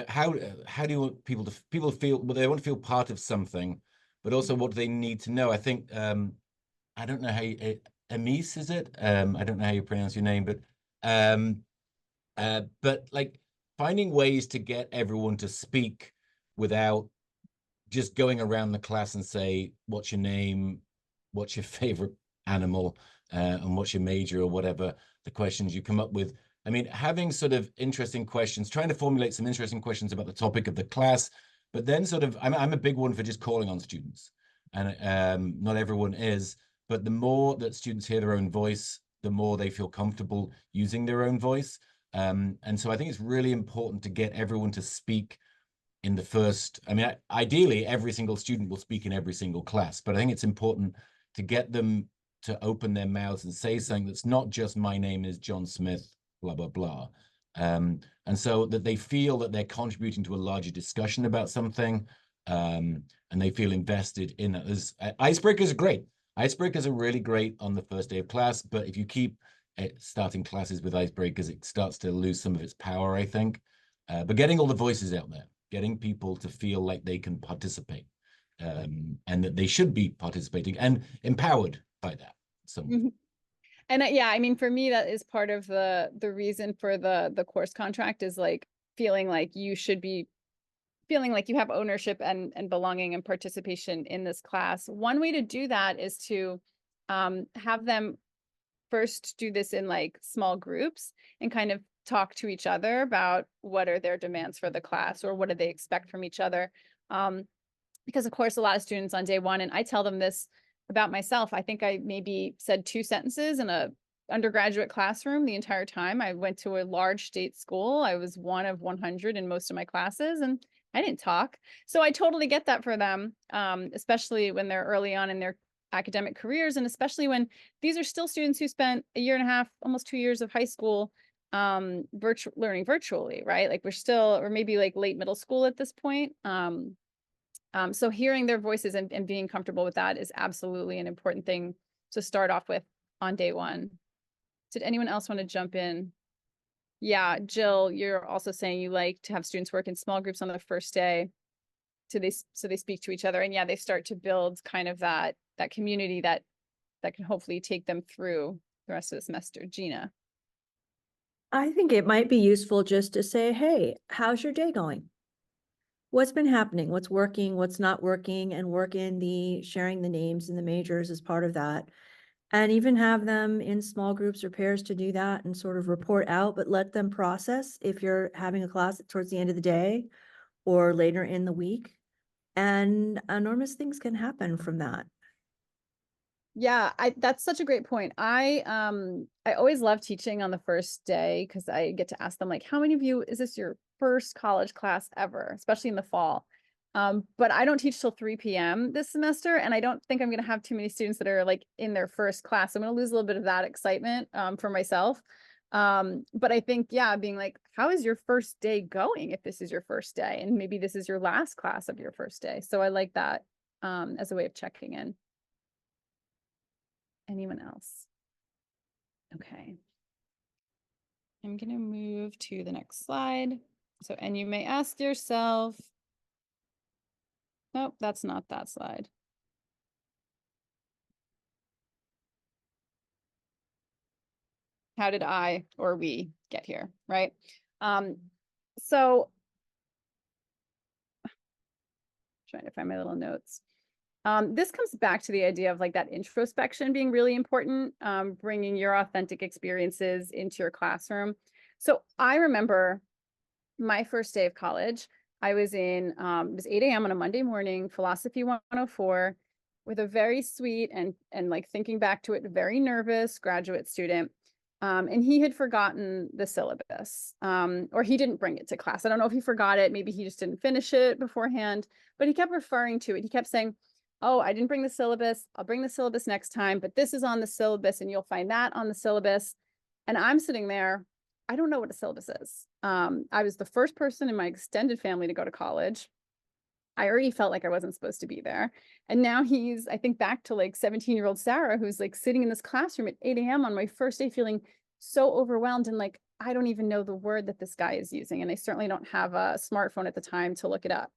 how do you want people to feel? Well, they want to feel part of something, but also what do they need to know? I think I don't know how you, Amis, is it? I don't know how you pronounce your name, but like finding ways to get everyone to speak without just going around the class and say, what's your name? What's your favorite animal? And what's your major, or whatever the questions you come up with. I mean, having sort of interesting questions, trying to formulate some interesting questions about the topic of the class, but then sort of, I'm a big one for just calling on students. And not everyone is, but the more that students hear their own voice, the more they feel comfortable using their own voice. And so I think it's really important to get everyone to speak in the first, I mean, ideally, every single student will speak in every single class, but I think it's important to get them to open their mouths and say something that's not just my name is John Smith, blah, blah, blah. And so that they feel that they're contributing to a larger discussion about something, and they feel invested in it. Icebreakers are great. Icebreakers are really great on the first day of class, but if you keep starting classes with icebreakers, it starts to lose some of its power, I think. But getting all the voices out there, getting people to feel like they can participate, and that they should be participating and empowered by that. So. And yeah, I mean, for me, that is part of the reason for the course contract, is like feeling like you should be feeling like you have ownership and belonging and participation in this class. One way to do that is to have them first do this in like small groups and kind of talk to each other about what are their demands for the class, or what do they expect from each other. Because of course, a lot of students on day one, and I tell them this about myself, I think I maybe said 2 sentences in a undergraduate classroom the entire time. I went to a large state school. I was one of 100 in most of my classes, and I didn't talk. So I totally get that for them, especially when they're early on in their academic careers, and especially when these are still students who spent 1.5 years, almost 2 years of high school learning virtually, right? Like we're maybe like late middle school at this point. So hearing their voices and being comfortable with that is absolutely an important thing to start off with on day one. Did anyone else want to jump in? Yeah, Jill, you're also saying you like to have students work in small groups on the first day, so they speak to each other, and yeah, they start to build kind of that community that can hopefully take them through the rest of the semester. Gina. I think it might be useful just to say, hey, how's your day going? What's been happening? What's working? What's not working? And work in the sharing the names and the majors as part of that. And even have them in small groups or pairs to do that and sort of report out, but let them process if you're having a class towards the end of the day or later in the week. And enormous things can happen from that. Yeah, that's such a great point. I always love teaching on the first day, because I get to ask them, like, how many of you, is this your first college class ever, especially in the fall? But I don't teach till 3 p.m. this semester, and I don't think I'm going to have too many students that are like in their first class. I'm going to lose a little bit of that excitement for myself. But I think, yeah, being like, how is your first day going if this is your first day? And maybe this is your last class of your first day. So I like that as a way of checking in. Anyone else? Okay. I'm going to move to the next slide. So, and you may ask yourself, nope, that's not that slide. How did I or we get here, right? So trying to find my little notes. This comes back to the idea of like that introspection being really important, bringing your authentic experiences into your classroom. So I remember my first day of college. I was in, it was 8 a.m. on a Monday morning, philosophy 104, with a very sweet and like thinking back to it, very nervous graduate student. And he had forgotten the syllabus, or he didn't bring it to class. I don't know if he forgot it. Maybe he just didn't finish it beforehand, but he kept referring to it. He kept saying, oh, I didn't bring the syllabus. I'll bring the syllabus next time, but this is on the syllabus and you'll find that on the syllabus. And I'm sitting there, I don't know what a syllabus is. I was the first person in my extended family to go to college. I already felt like I wasn't supposed to be there. And now he's, I think back to like 17-year-old Sara, who's like sitting in this classroom at 8 a.m. on my first day, feeling so overwhelmed and like, I don't even know the word that this guy is using. And I certainly don't have a smartphone at the time to look it up.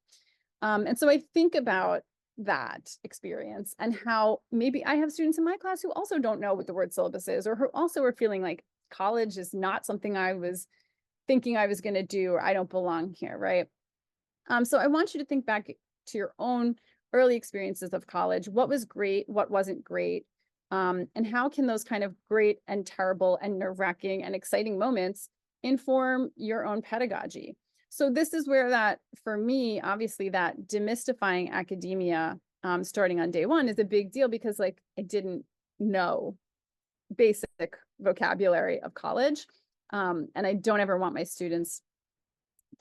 And so I think about that experience and how maybe I have students in my class who also don't know what the word syllabus is, or who also are feeling like college is not something I was thinking I was going to do, or I don't belong here, right? So I want you to think back to your own early experiences of college. What was great? What wasn't great? And how can those kind of great and terrible and nerve-wracking and exciting moments inform your own pedagogy? So this is where that, for me, obviously that demystifying academia starting on day one is a big deal, because like I didn't know basic vocabulary of college. And I don't ever want my students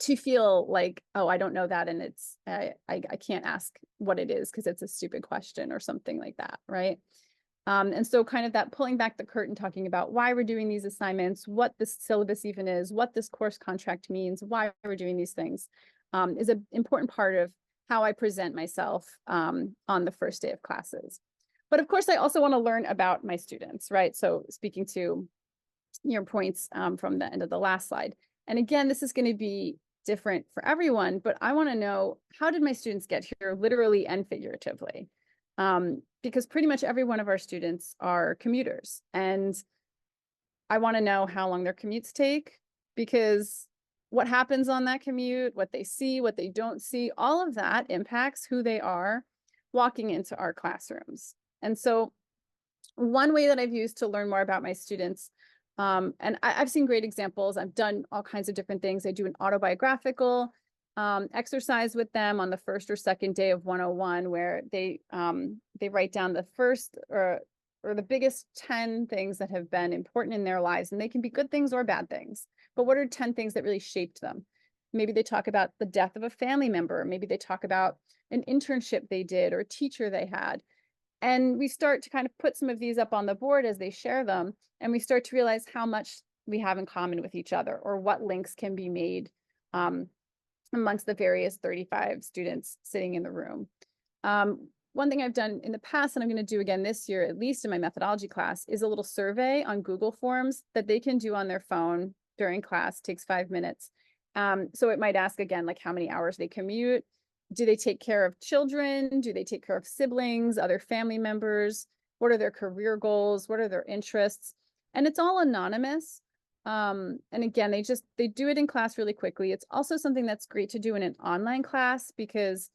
to feel like, oh, I don't know that, and it's I can't ask what it is because it's a stupid question or something like that, right? And so kind of that pulling back the curtain, talking about why we're doing these assignments, what this syllabus even is, what this course contract means, why we're doing these things, is an important part of how I present myself on the first day of classes. But of course, I also want to learn about my students, right? So speaking to your points from the end of the last slide. And again, this is going to be different for everyone, but I want to know, how did my students get here, literally and figuratively? Because pretty much every one of our students are commuters, and I want to know how long their commutes take, because what happens on that commute, what they see, what they don't see, all of that impacts who they are walking into our classrooms. And so one way that I've used to learn more about my students, and I've seen great examples. I've done all kinds of different things. I do an autobiographical exercise with them on the first or second day of 101, where they write down the first or the biggest 10 things that have been important in their lives, and they can be good things or bad things. But what are 10 things that really shaped them? Maybe they talk about the death of a family member. Maybe they talk about an internship they did or a teacher they had. And we start to kind of put some of these up on the board as they share them, and we start to realize how much we have in common with each other, or what links can be made amongst the various 35 students sitting in the room. One thing I've done in the past, and I'm going to do again this year, at least in my methodology class, is a little survey on Google Forms that they can do on their phone during class. It takes 5 minutes. So it might ask again, like how many hours they commute. Do they take care of children? Do they take care of siblings, other family members? What are their career goals? What are their interests? And it's all anonymous. And again, they do it in class really quickly. It's also something that's great to do in an online class, because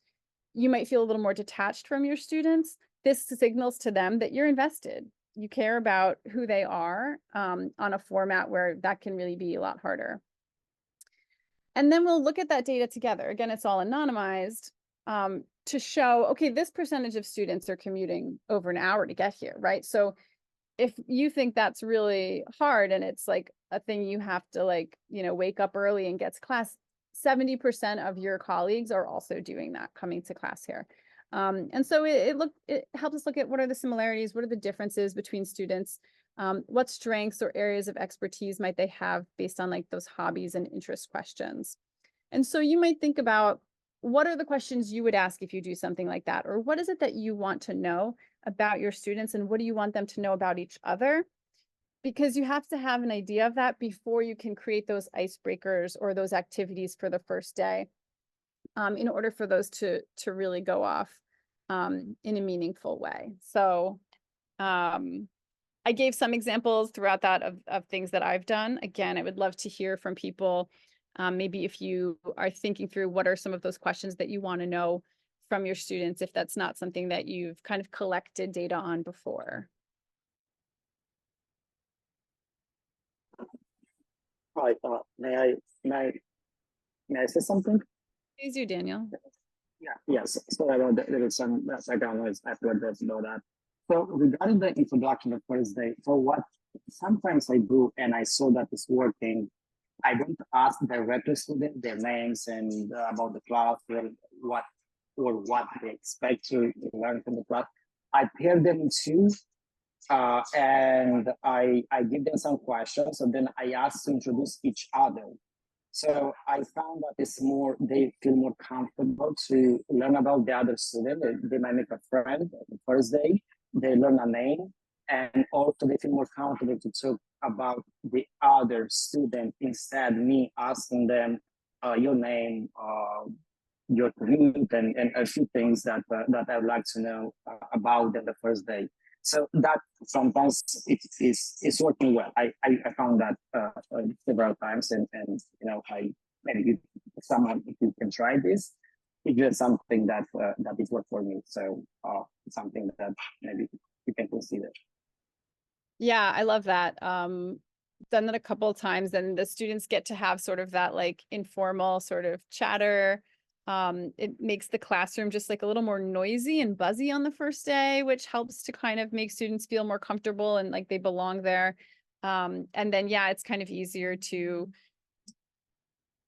you might feel a little more detached from your students. This signals to them that you're invested. You care about who they are on a format where that can really be a lot harder. And then we'll look at that data together. Again, it's all anonymized to show, okay, this percentage of students are commuting over an hour to get here, right? So if you think that's really hard and it's like a thing you have to wake up early and get to class, 70% of your colleagues are also doing that, coming to class here. And so it helps us look at what are the similarities, what are the differences between students, what strengths or areas of expertise might they have based on like those hobbies and interest questions. And so you might think about, what are the questions you would ask if you do something like that? Or what is it that you want to know about your students, and what do you want them to know about each other? Because you have to have an idea of that before you can create those icebreakers or those activities for the first day, in order for those to really go off in a meaningful way. So I gave some examples throughout that of things that I've done. Again, I would love to hear from people. Maybe if you are thinking through what are some of those questions that you want to know from your students, if that's not something that you've kind of collected data on before. Hi, may I say something? Please do, Daniel. Yeah, yes. Sorry about that. There was some background noise. I apologize about that. So regarding the introduction of first day, so what sometimes I do, and I saw that it's working, I don't ask directly students their names and about the class or what they expect to learn from the class. I pair them to and I give them some questions, and then I ask to introduce each other. So I found that they feel more comfortable to learn about the other student. They might make a friend the first day, they learn a name, and also they feel more comfortable to talk about the other student instead me asking them your name, your commute, and a few things that I would like to know about them the first day. So that sometimes it's working well. I found that several times, and maybe someone, if you can try this, it's just something that is worked for me. So something that maybe you can consider. Yeah, I love that. Done that a couple of times, and the students get to have sort of that like informal sort of chatter. It makes the classroom just like a little more noisy and buzzy on the first day, which helps to kind of make students feel more comfortable and like they belong there. And then, yeah, it's kind of easier to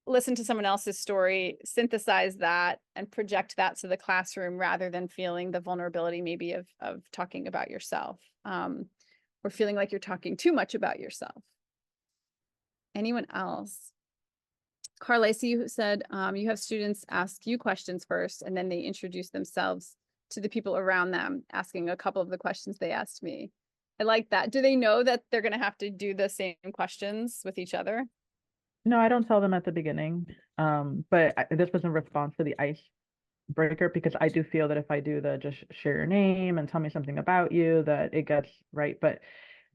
listen to someone else's story, synthesize that, and project that to the classroom rather than feeling the vulnerability maybe of talking about yourself, or feeling like you're talking too much about yourself. Anyone else? Karla, I see you said you have students ask you questions first, and then they introduce themselves to the people around them, asking a couple of the questions they asked me. I like that. Do they know that they're going to have to do the same questions with each other? No, I don't tell them at the beginning. But this was in response to the icebreaker, because I do feel that if I do the just share your name and tell me something about you, that it gets right. But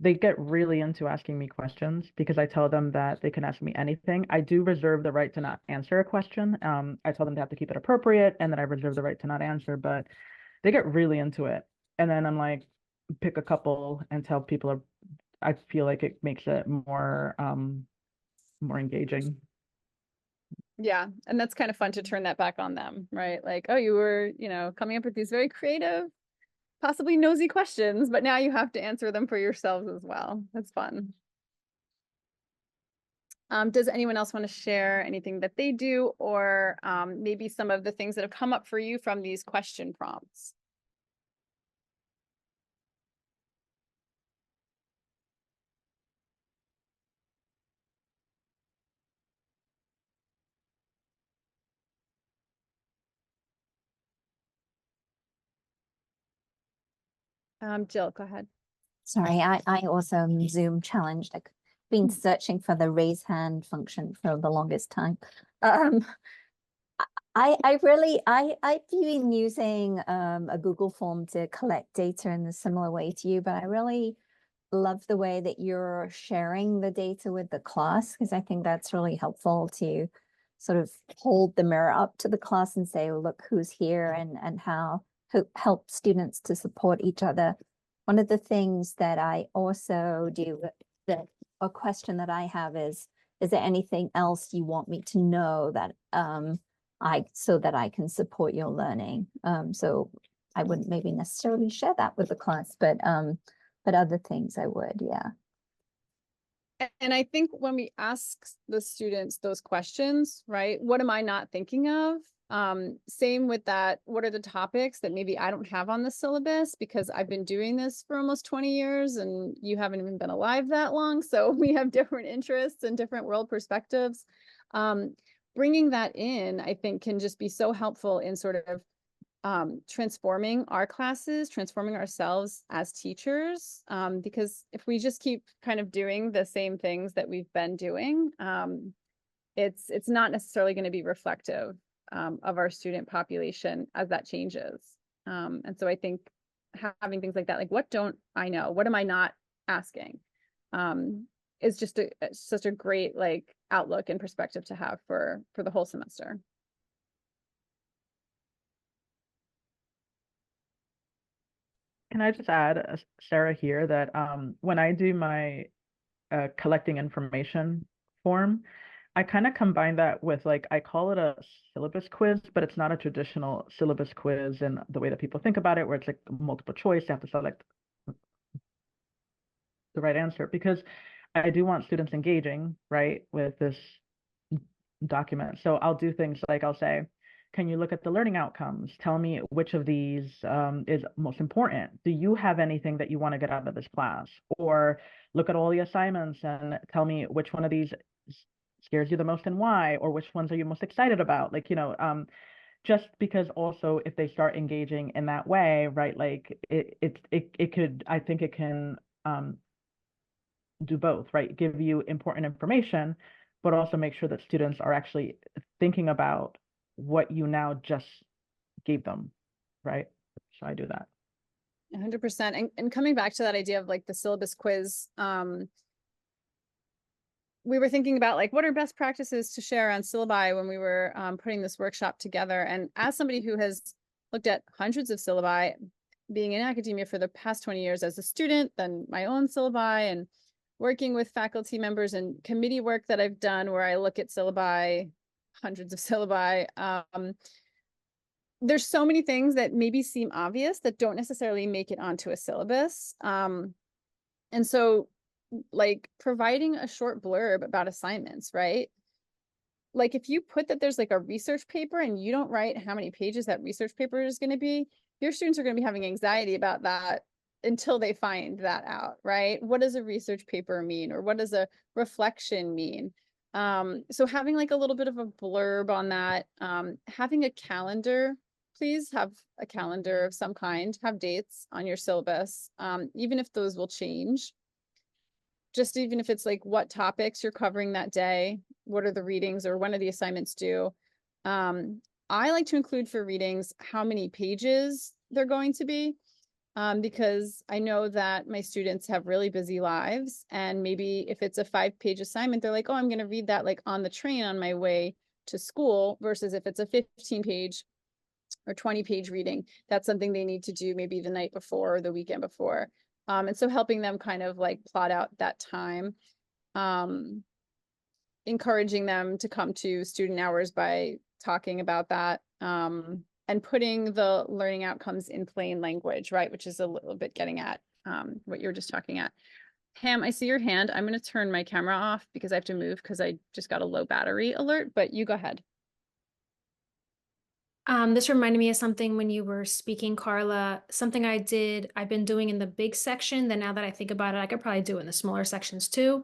they get really into asking me questions because I tell them that they can ask me anything. I do reserve the right to not answer a question. I tell them they have to keep it appropriate, and then I reserve the right to not answer, but they get really into it. And then I'm like, pick a couple and tell people, I feel like it makes it more engaging. Yeah, and that's kind of fun to turn that back on them, right? Like, oh, you were, coming up with these very creative, possibly nosy questions, but now you have to answer them for yourselves as well. That's fun. Does anyone else want to share anything that they do, or maybe some of the things that have come up for you from these question prompts? Jill, go ahead. Sorry, I also am Zoom challenged. I've been searching for the raise hand function for the longest time. I've been using a Google form to collect data in a similar way to you, but I really love the way that you're sharing the data with the class, because I think that's really helpful to sort of hold the mirror up to the class and say, oh, look who's here, and how help students to support each other. One of the things that I also do, a question that I have is there anything else you want me to know that so that I can support your learning? So I wouldn't maybe necessarily share that with the class, but other things I would, yeah. And I think when we ask the students those questions, right, what am I not thinking of? Same with that, what are the topics that maybe I don't have on the syllabus because I've been doing this for almost 20 years and you haven't even been alive that long. So we have different interests and different world perspectives. Bringing that in, I think, can just be so helpful in sort of transforming our classes, transforming ourselves as teachers, because if we just keep kind of doing the same things that we've been doing, it's not necessarily going to be reflective of our student population as that changes. And so I think having things like that, like, what don't I know? What am I not asking? Is just such a great like outlook and perspective to have for the whole semester. Can I just add, Sarah, here, that when I do my collecting information form, I kind of combine that with, like, I call it a syllabus quiz, but it's not a traditional syllabus quiz in the way that people think about it, where it's like multiple choice, you have to select the right answer, because I do want students engaging, right, with this document. So I'll do things like, I'll say, can you look at the learning outcomes? Tell me which of these is most important. Do you have anything that you want to get out of this class? Or look at all the assignments and tell me which one of these scares you the most and why, or which ones are you most excited about? Like, just because also if they start engaging in that way, right, like it could, I think it can do both, right? Give you important information, but also make sure that students are actually thinking about what you now just gave them, right? So I do that. 100%. And coming back to that idea of like the syllabus quiz, we were thinking about like, what are best practices to share on syllabi when we were putting this workshop together. And as somebody who has looked at hundreds of syllabi, being in academia for the past 20 years as a student, then my own syllabi, and working with faculty members and committee work that I've done where I look at syllabi, hundreds of syllabi, there's so many things that maybe seem obvious that don't necessarily make it onto a syllabus. And so like providing a short blurb about assignments, right? Like if you put that there's like a research paper and you don't write how many pages that research paper is going to be, your students are going to be having anxiety about that until they find that out, right? What does a research paper mean? Or what does a reflection mean? So having like a little bit of a blurb on that, having a calendar, please have a calendar of some kind, have dates on your syllabus, even if those will change. Just even if it's like what topics you're covering that day, what are the readings or when are the assignments due? I like to include for readings how many pages they're going to be, because I know that my students have really busy lives, and maybe if it's a 5-page assignment, they're like, oh, I'm going to read that like on the train on my way to school, versus if it's a 15-page or 20-page reading, that's something they need to do maybe the night before or the weekend before. And so helping them kind of like plot out that time, encouraging them to come to student hours by talking about that, and putting the learning outcomes in plain language, right? Which is a little bit getting at what you were just talking at. Pam, I see your hand. I'm going to turn my camera off because I have to move because I just got a low battery alert, but you go ahead. This reminded me of something when you were speaking, Karla, something I've been doing in the big section, then now that I think about it, I could probably do it in the smaller sections too,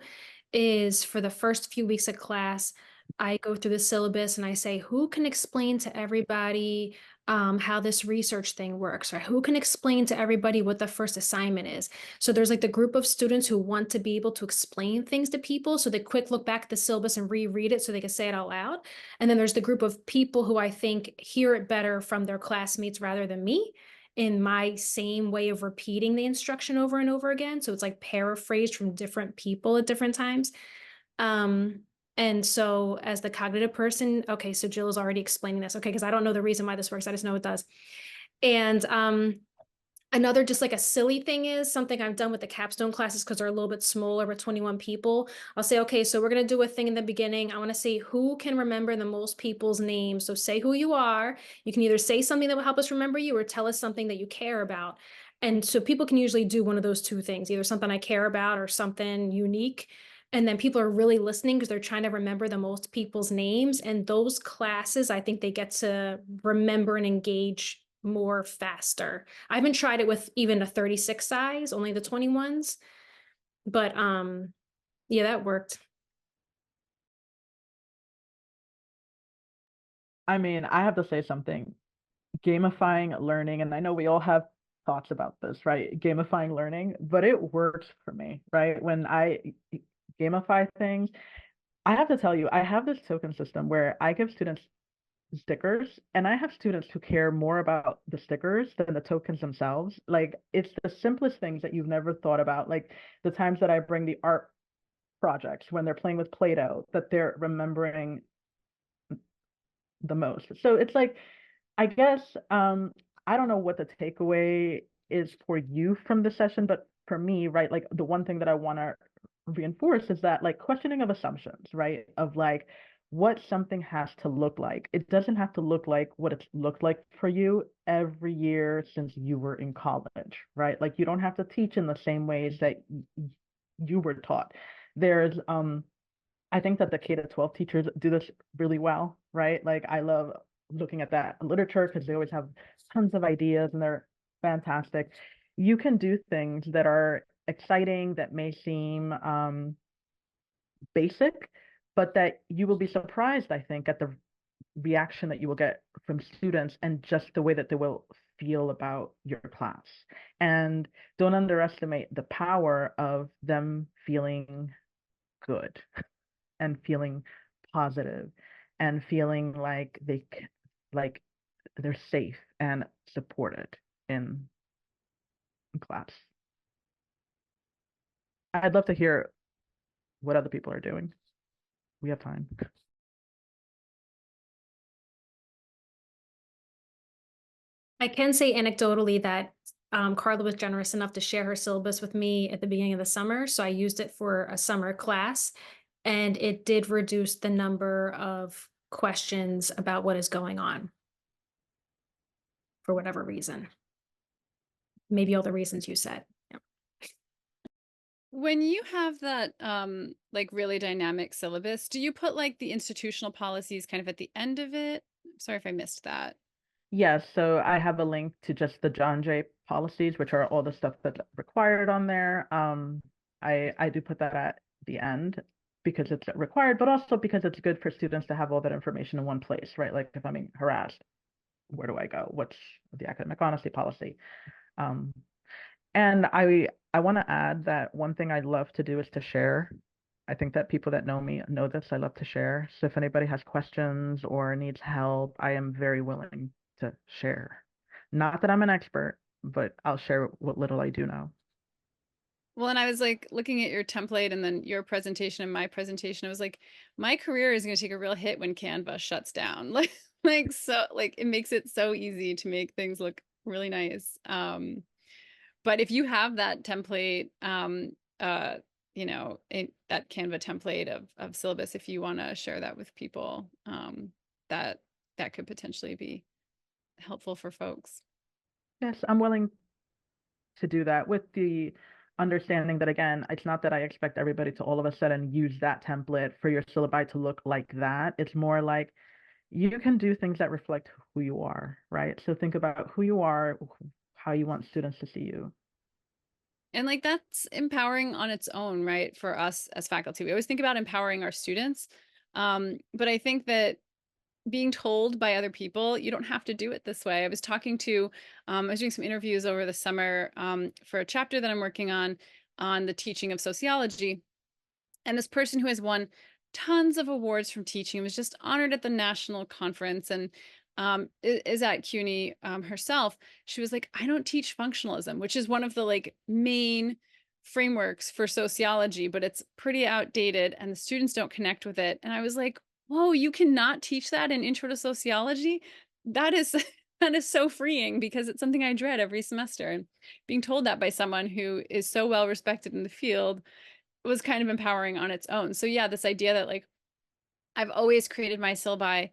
is for the first few weeks of class, I go through the syllabus and I say, who can explain to everybody how this research thing works, or who can explain to everybody what the first assignment is. So there's like the group of students who want to be able to explain things to people, so they quick look back at the syllabus and reread it so they can say it out loud. And then there's the group of people who I think hear it better from their classmates rather than me, in my same way of repeating the instruction over and over again. So it's like paraphrased from different people at different times. And so as the cognitive person, okay, so Jill is already explaining this. Okay, because I don't know the reason why this works. I just know it does. And another just like a silly thing is something I've done with the capstone classes, because they're a little bit smaller with 21 people. I'll say, okay, so we're going to do a thing in the beginning. I want to see who can remember the most people's names. So say who you are. You can either say something that will help us remember you or tell us something that you care about. And so people can usually do one of those two things, either something I care about or something unique. And then people are really listening because they're trying to remember the most people's names. And those classes, I think they get to remember and engage more faster. I haven't tried it with even a 36 size, only the 21s. But yeah, that worked. I mean, I have to say something. Gamifying learning, and I know we all have thoughts about this, right? Gamifying learning, but it works for me, right? When I gamify things, I have to tell you, I have this token system where I give students stickers, and I have students who care more about the stickers than the tokens themselves. Like, it's the simplest things that you've never thought about, like the times that I bring the art projects when they're playing with Play-Doh, that they're remembering the most. So it's like, I guess I don't know what the takeaway is for you from the session, but for me, right, like the one thing that I want to reinforce is that like questioning of assumptions, right? Of like what something has to look like. It doesn't have to look like what it's looked like for you every year since you were in college, right? Like you don't have to teach in the same ways that you were taught. There's I think that the K-12 teachers do this really well, right? Like I love looking at that literature because they always have tons of ideas and they're fantastic. You can do things that are exciting, that may seem basic, but that you will be surprised, I think, at the reaction that you will get from students and just the way that they will feel about your class. And don't underestimate the power of them feeling good and feeling positive and feeling like like they're safe and supported in class. I'd love to hear what other people are doing. We have time. I can say anecdotally that Karla was generous enough to share her syllabus with me at the beginning of the summer. So I used it for a summer class, and it did reduce the number of questions about what is going on for whatever reason. Maybe all the reasons you said. Yeah. When you have that like really dynamic syllabus, do you put like the institutional policies kind of at the end of it? Sorry if I missed that. Yes, so I have a link to just the John Jay policies, which are all the stuff that's required on there. I do put that at the end because it's required, but also because it's good for students to have all that information in one place, right? Like if I'm being harassed, where do I go? What's the academic honesty policy? Um, and I want to add that one thing I love to do is to share. I think that people that know me know this. I love to share. So if anybody has questions or needs help, I am very willing to share. Not that I'm an expert, but I'll share what little I do know. Well, and I was like looking at your template and then your presentation and my presentation. I was like, my career is going to take a real hit when Canva shuts down. Like so, like it makes it so easy to make things look really nice. But if you have that template, you know, that Canva template of syllabus, if you want to share that with people, that could potentially be helpful for folks. Yes, I'm willing to do that with the understanding that, again, it's not that I expect everybody to all of a sudden use that template for your syllabi to look like that. It's more like you can do things that reflect who you are, right? So think about who you are, how you want students to see you. And like that's empowering on its own, right? For us as faculty, we always think about empowering our students. But I think that being told by other people, you don't have to do it this way. I was talking to, I was doing some interviews over the summer for a chapter that I'm working on the teaching of sociology. And this person who has won tons of awards from teaching was just honored at the national conference and is at CUNY herself. She was like, I don't teach functionalism, which is one of the like main frameworks for sociology, but it's pretty outdated and the students don't connect with it. And I was like, whoa, you cannot teach that in Intro to Sociology? That is that is so freeing because it's something I dread every semester. And being told that by someone who is so well respected in the field was kind of empowering on its own. So yeah, this idea that like I've always created my syllabi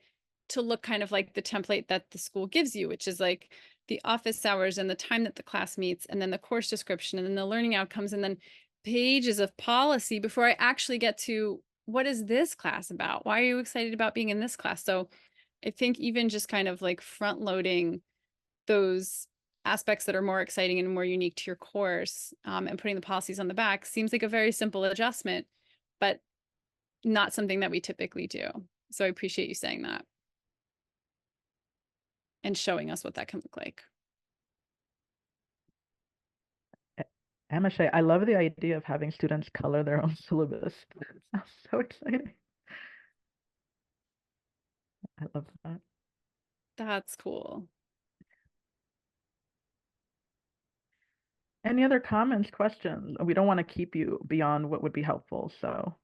to look kind of like the template that the school gives you, which is like the office hours and the time that the class meets, and then the course description, and then the learning outcomes, and then pages of policy before I actually get to what is this class about? Why are you excited about being in this class? So I think even just kind of like front loading those aspects that are more exciting and more unique to your course and putting the policies on the back seems like a very simple adjustment, but not something that we typically do. So I appreciate you saying that and showing us what that can look like. Amashay, I love the idea of having students color their own syllabus. That sounds so exciting. I love that. That's cool. Any other comments, questions? We don't want to keep you beyond what would be helpful, so.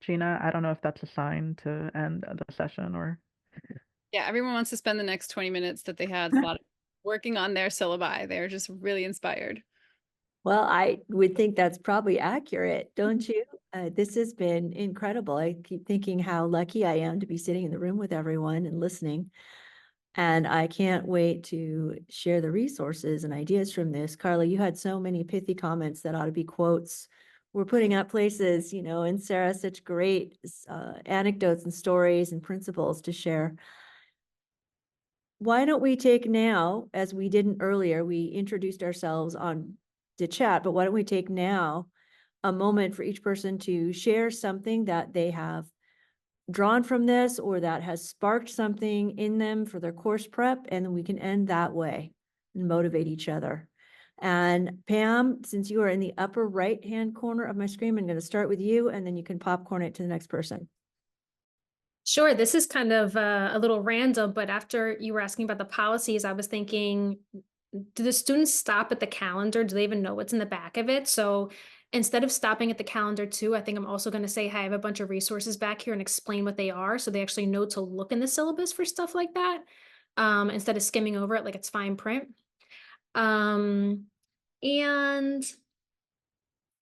Gina, I don't know if that's a sign to end the session or. Yeah, everyone wants to spend the next 20 minutes that they had slotted working on their syllabi. They're just really inspired. Well, I would think that's probably accurate, don't you? This has been incredible. I keep thinking how lucky I am to be sitting in the room with everyone and listening. And I can't wait to share the resources and ideas from this. Karla, you had so many pithy comments that ought to be quotes. We're putting up places, you know, and Sara, such great anecdotes and stories and principles to share. Why don't we take now, as we didn't earlier, we introduced ourselves on the chat, but why don't we take now a moment for each person to share something that they have drawn from this or that has sparked something in them for their course prep, and then we can end that way and motivate each other. And Pam, since you are in the upper right-hand corner of my screen, I'm going to start with you, and then you can popcorn it to the next person. Sure, this is kind of a little random, but after you were asking about the policies, I was thinking, do the students stop at the calendar? Do they even know what's in the back of it? So instead of stopping at the calendar too, I think I'm also going to say, hey, I have a bunch of resources back here and explain what they are. So they actually know to look in the syllabus for stuff like that instead of skimming over it like it's fine print. And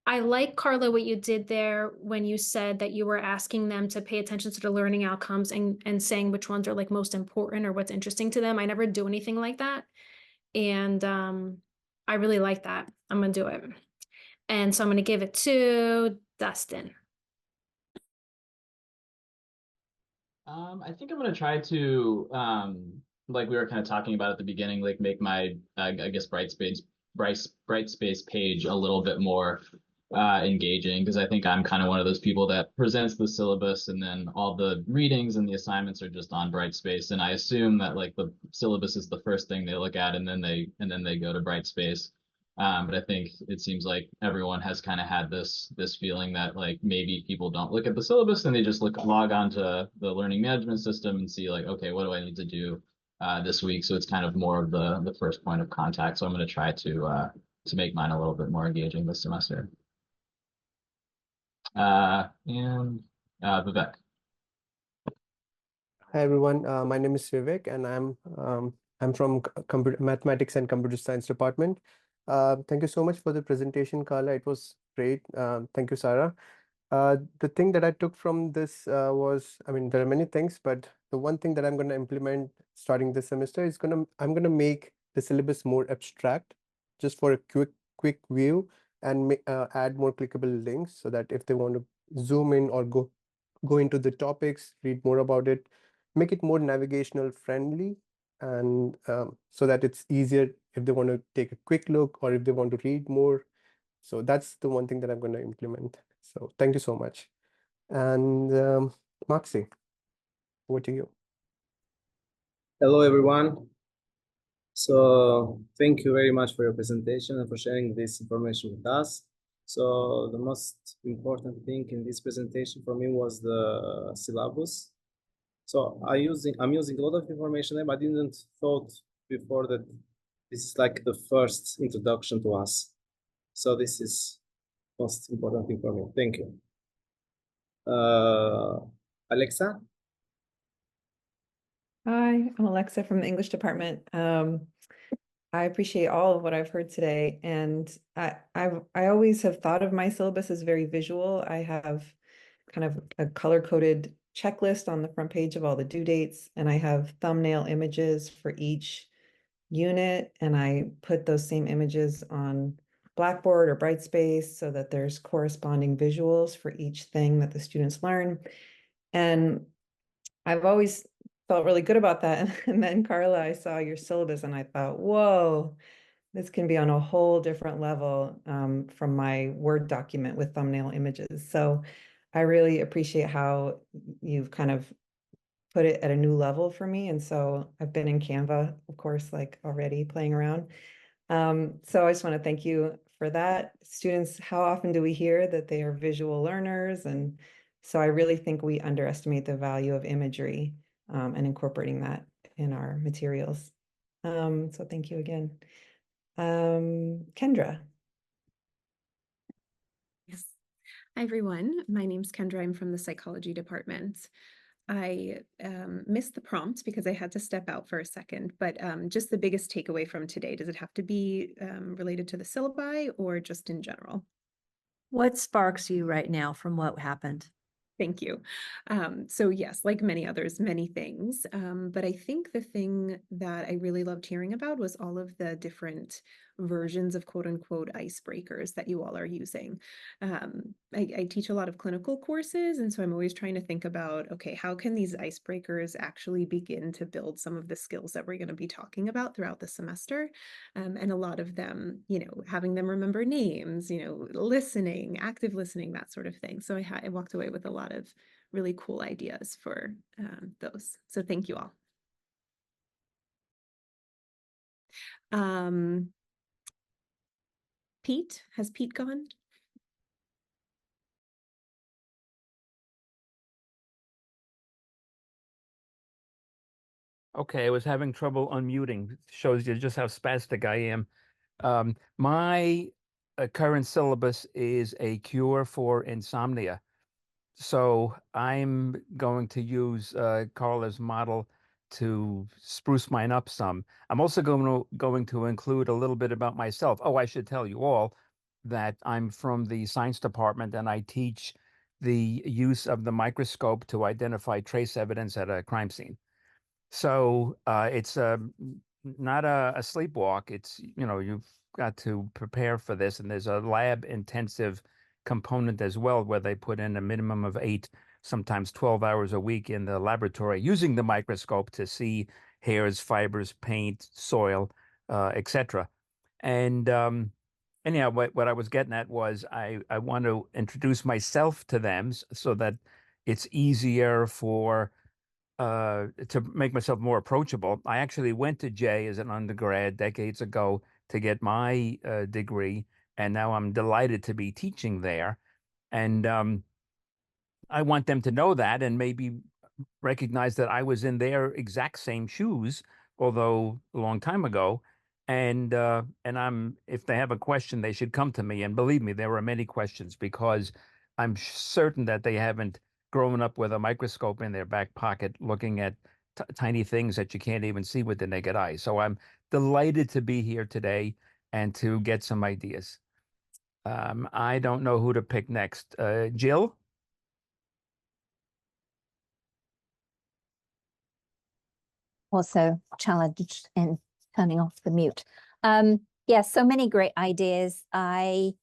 I like, Karla, what you did there when you said that you were asking them to pay attention to the learning outcomes and saying which ones are like most important or what's interesting to them. I never do anything like that. And I really like that. I'm gonna do it. And so I'm gonna give it to Dustin. I think I'm gonna try to like we were kind of talking about at the beginning, like make my I guess Brightspace page a little bit more engaging, because I think I'm kind of one of those people that presents the syllabus and then all the readings and the assignments are just on Brightspace, and I assume that like the syllabus is the first thing they look at and then they go to Brightspace. But I think it seems like everyone has kind of had this feeling that like maybe people don't look at the syllabus and they just log on to the learning management system and see like, okay, what do I need to do this week? So it's kind of more of the first point of contact. So I'm going to try to make mine a little bit more engaging this semester. And Vivek. Hi everyone, my name is Vivek, and I'm from computer mathematics and computer science department. Thank you so much for the presentation, Karla. It was great. Thank you, Sara. The thing that I took from this was, I mean, there are many things, but the one thing that I'm going to implement starting this semester is I'm going to make the syllabus more abstract, just for a quick view, and add more clickable links so that if they want to zoom in or go into the topics, read more about it, make it more navigational friendly, and so that it's easier if they want to take a quick look or if they want to read more. So that's the one thing that I'm going to implement. So thank you so much. And Maxi, over to you. Hello, everyone. So thank you very much for your presentation and for sharing this information with us. So the most important thing in this presentation for me was the syllabus. So I'm using a lot of information there, but I didn't thought before that this is like the first introduction to us. So this is most important thing for me. Thank you. Alexa? Hi, I'm Alexa from the English department. I appreciate all of what I've heard today, and I always have thought of my syllabus as very visual. I have kind of a color-coded checklist on the front page of all the due dates, and I have thumbnail images for each unit, and I put those same images on Blackboard or Brightspace so that there's corresponding visuals for each thing that the students learn. And I've always felt really good about that. And then Karla, I saw your syllabus and I thought, whoa, this can be on a whole different level from my Word document with thumbnail images. So I really appreciate how you've kind of put it at a new level for me. And so I've been in Canva, of course, like already playing around. So I just want to thank you for that. Students, how often do we hear that they are visual learners? And so I really think we underestimate the value of imagery and incorporating that in our materials. So thank you again. Kendra. Yes. Hi, everyone. My name's Kendra. I'm from the psychology department. I missed the prompt because I had to step out for a second, but just the biggest takeaway from today, does it have to be related to the syllabi or just in general? What sparks you right now from what happened? Thank you. So yes, like many others, many things. But I think the thing that I really loved hearing about was all of the different versions of quote unquote icebreakers that you all are using. I teach a lot of clinical courses, and so I'm always trying to think about, okay, how can these icebreakers actually begin to build some of the skills that we're going to be talking about throughout the semester? And a lot of them, having them remember names, listening, active listening, that sort of thing. So I walked away with a lot of really cool ideas for those. So thank you all. Pete, has Pete gone? Okay, I was having trouble unmuting. Shows you just how spastic I am. My current syllabus is a cure for insomnia. So I'm going to use Karla's model to spruce mine up some. I'm also going to include a little bit about myself. Oh, I should tell you all, that I'm from the science department and I teach the use of the microscope to identify trace evidence at a crime scene. So it's not a sleepwalk. It's, you've got to prepare for this. And there's a lab intensive component as well, where they put in a minimum of 8, sometimes 12 hours a week in the laboratory using the microscope to see hairs, fibers, paint, soil, etc. And anyhow, what I was getting at was I want to introduce myself to them so that it's easier for to make myself more approachable. I actually went to Jay as an undergrad decades ago to get my degree, and now I'm delighted to be teaching there. And I want them to know that and maybe recognize that I was in their exact same shoes, although a long time ago. And I'm, if they have a question, they should come to me. And believe me, there are many questions, because I'm certain that they haven't grown up with a microscope in their back pocket looking at tiny things that you can't even see with the naked eye. So I'm delighted to be here today and to get some ideas. I don't know who to pick next. Jill? Also challenged in turning off the mute. Yes, so many great ideas. I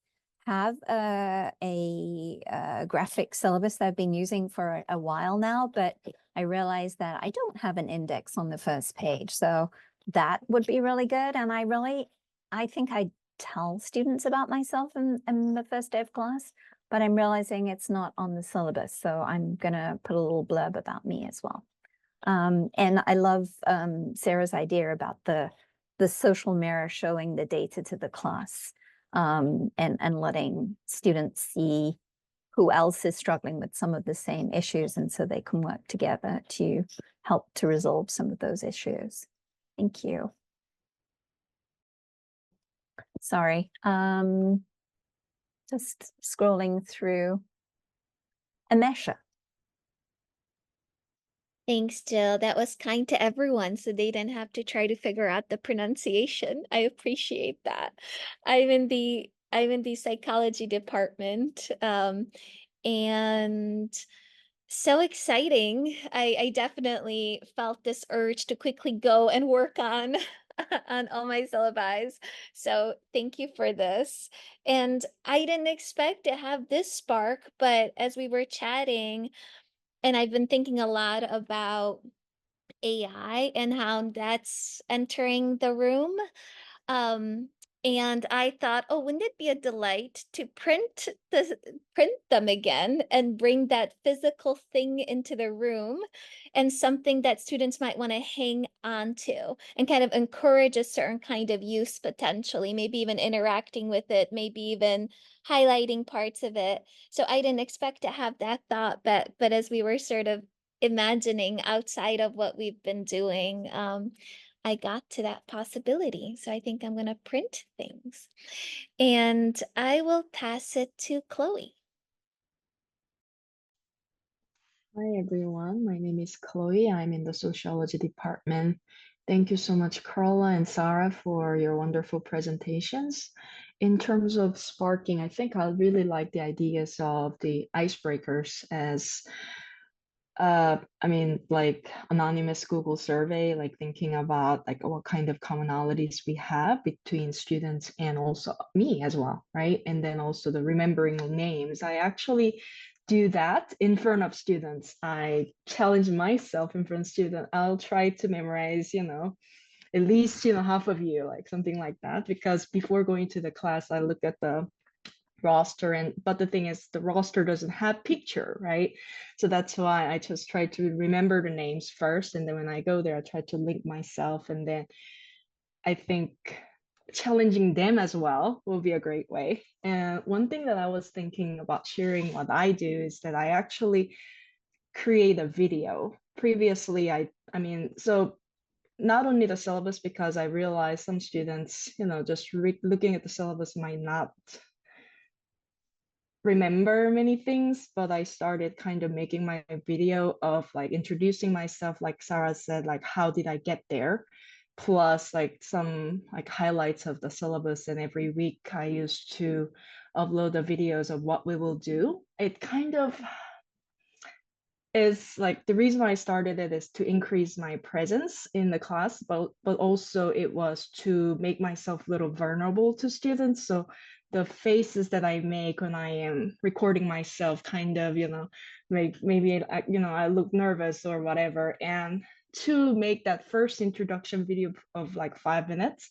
have a graphic syllabus that I've been using for a while now, but I realized that I don't have an index on the first page. So that would be really good. And I think I tell students about myself in the first day of class, but I'm realizing it's not on the syllabus. So I'm gonna put a little blurb about me as well. And I love Sarah's idea about the social mirror showing the data to the class, and letting students see who else is struggling with some of the same issues, and so they can work together to help to resolve some of those issues. Thank you. Sorry, just scrolling through. Amesha. Thanks, Jill. That was kind to everyone, so they didn't have to try to figure out the pronunciation. I appreciate that. I'm in the psychology department, and so exciting. I definitely felt this urge to quickly go and work on on all my syllabi. So thank you for this. And I didn't expect to have this spark, but as we were chatting, and I've been thinking a lot about AI and how that's entering the room. Um, and I thought, oh, wouldn't it be a delight to print them again and bring that physical thing into the room, and something that students might want to hang on to and kind of encourage a certain kind of use, potentially, maybe even interacting with it, maybe even highlighting parts of it. So I didn't expect to have that thought, but as we were sort of imagining outside of what we've been doing, I got to that possibility. So I think I'm going to print things. And I will pass it to Chloe. Hi everyone, my name is Chloe. I'm in the sociology department. Thank you so much, Karla and Sara, for your wonderful presentations. In terms of sparking, I think I really like the ideas of the icebreakers as like anonymous Google survey, like thinking about like what kind of commonalities we have between students and also me as well, right? And then also the remembering names. I actually do that in front of students. I challenge myself in front of students. I'll try to memorize, at least, half of you, like something like that, because before going to the class, I look at the roster, but the thing is the roster doesn't have picture, right? So that's why I just try to remember the names first, and then when I go there I try to link myself, and then I think challenging them as well will be a great way. And one thing that I was thinking about sharing what I do is that I actually create a video. Previously so not only the syllabus, because I realized some students, just looking at the syllabus might not remember many things, but I started kind of making my video of like introducing myself, like Sara said, like how did I get there? plus like some like highlights of the syllabus, and every week I used to upload the videos of what we will do. It kind of is like the reason why I started it is to increase my presence in the class, but also it was to make myself a little vulnerable to students. So the faces that I make when I am recording myself kind of, you know, maybe you know, I look nervous or whatever. And to make that first introduction video of like 5 minutes,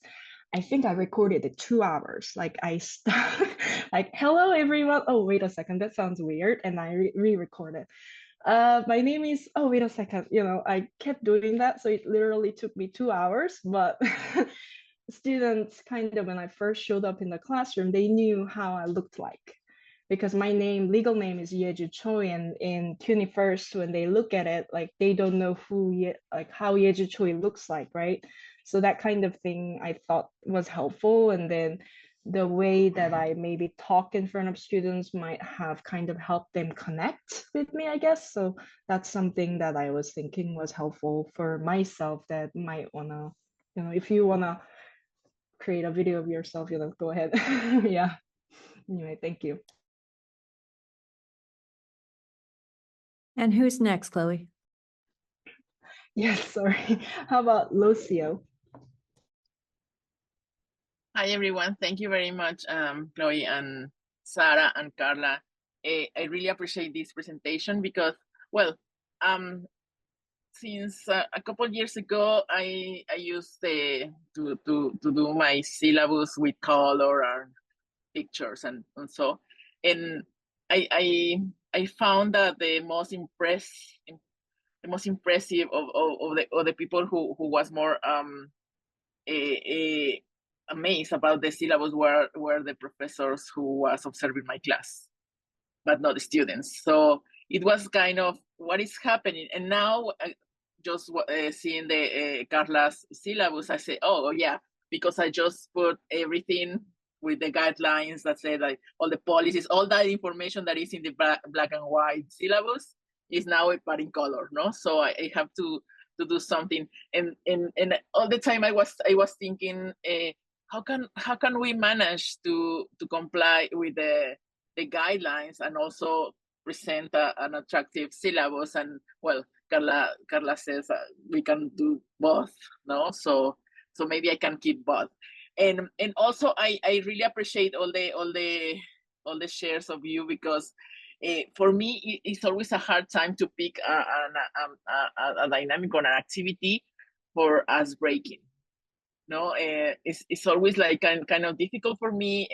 I think I recorded it 2 hours. Like I like, hello everyone. Oh, wait a second, that sounds weird. And I re-recorded. My name is, oh, wait a second, you know, I kept doing that. So it literally took me 2 hours, but students kind of, when I first showed up in the classroom, they knew how I looked like, because my legal name is Yeju Choi, and in 21st, when they look at it, like they don't know how Yeju Choi looks like, right? So that kind of thing I thought was helpful. And then the way that I maybe talk in front of students might have kind of helped them connect with me, I guess. So that's something that I was thinking was helpful for myself, that might wanna, you know, if you wanna create a video of yourself, you know, go ahead. Yeah. Anyway, thank you. And who's next, Chloe? Yes, sorry. How about Lucio? Hi, everyone. Thank you very much, Chloe and Sara and Karla. I really appreciate this presentation because, well, since a couple of years ago, I used to do my syllabus with color and pictures and so, and I found that the most impressive of the people who was more amazed about the syllabus were the professors who was observing my class, but not the students. So it was kind of what is happening. And now just seeing the Karla's syllabus, I say, oh yeah, because I just put everything with the guidelines that say like all the policies, all that information that is in the black and white syllabus is now but in color, no? So I have to do something. And all the time I was thinking, how can we manage to comply with the guidelines and also present an attractive syllabus? And well, Karla says we can do both, no? So maybe I can keep both. And also I really appreciate all the shares of you, because for me it's always a hard time to pick a dynamic or an activity for us breaking. No, it's always like kind of difficult for me.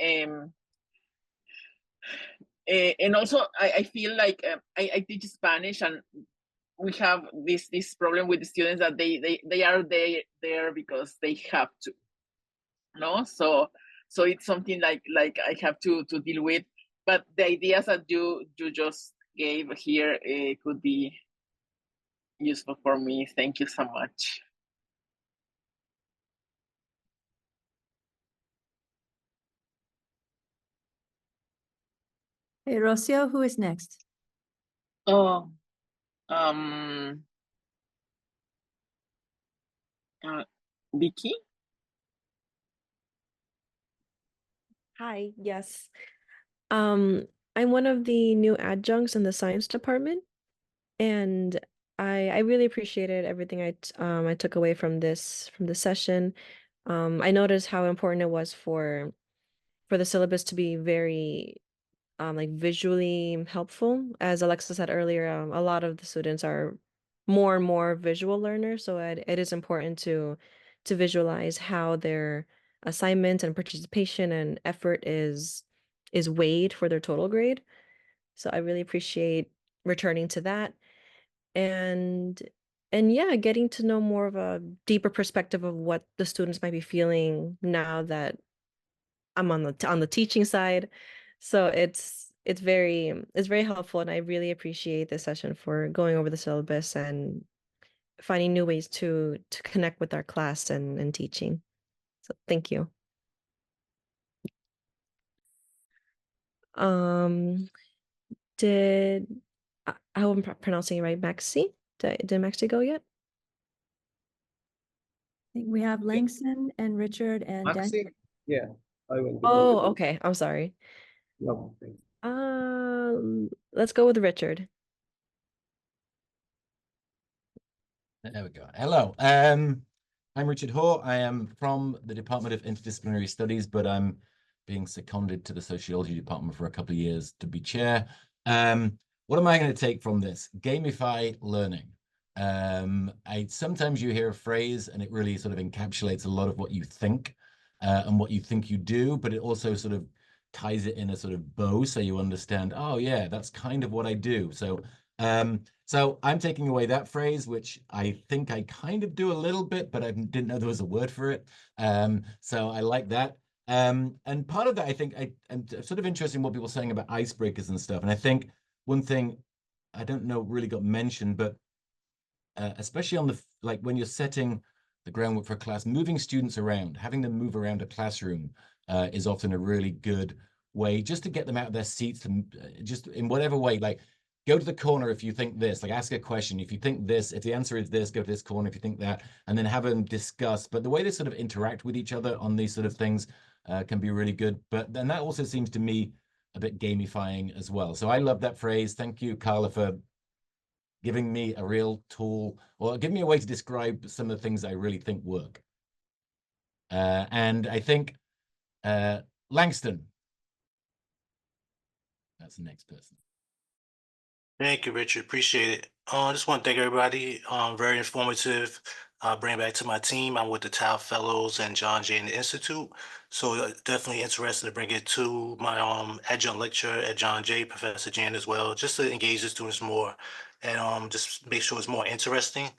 And also I feel like I teach Spanish, and we have this problem with the students that they are there because they have to, no? So it's something like I have to deal with. But the ideas that you just gave here could be useful for me. Thank you so much. Hey, Rocio, who is next? Oh, Vicky? Hi, yes. I'm one of the new adjuncts in the science department, and I really appreciated everything I took away from this session. I noticed how important it was for the syllabus to be very like visually helpful. As Alexa said earlier, a lot of the students are more and more visual learners, so it is important to visualize how their assignment and participation and effort is weighed for their total grade. So I really appreciate returning to that, and yeah, getting to know more of a deeper perspective of what the students might be feeling now that I'm on the teaching side. So it's very helpful, and I really appreciate this session for going over the syllabus and finding new ways to connect with our class and teaching. So thank you. Did I hope I'm pronouncing it right, Maxi? Did Maxi go yet? think we have Langston and Richard and Dan. Maxi? Yeah, I will. Oh, okay. I'm sorry. No, thanks. Let's go with Richard. There we go. Hello. I'm Richard Hoare. I am from the Department of Interdisciplinary Studies, but I'm being seconded to the Sociology Department for a couple of years to be chair. What am I going to take from this? Gamify learning. Sometimes you hear a phrase and it really sort of encapsulates a lot of what you think and what you think you do, but it also sort of ties it in a sort of bow so you understand, oh yeah, that's kind of what I do. So I'm taking away that phrase, which I think I kind of do a little bit, but I didn't know there was a word for it. So I like that. And part of that, I think, I'm sort of interested in what people are saying about icebreakers and stuff. And I think one thing I don't know really got mentioned, but especially on like when you're setting the groundwork for a class, moving students around, having them move around a classroom is often a really good way just to get them out of their seats and just in whatever way, like go to the corner if you think this, like ask a question. If you think this, if the answer is this, go to this corner if you think that, and then have them discuss. But the way they sort of interact with each other on these sort of things can be really good. But then that also seems to me a bit gamifying as well. So I love that phrase. Thank you, Karla, for giving me a real tool or giving me a way to describe some of the things I really think work. And I think Langston, that's the next person. Thank you, Richard. Appreciate it. I just want to thank everybody. Very informative. Bring it back to my team. I'm with the Tao Fellows and John Jay in the Institute. So definitely interested to bring it to my adjunct lecturer at John Jay, Professor Jan as well, just to engage the students more and just make sure it's more interesting.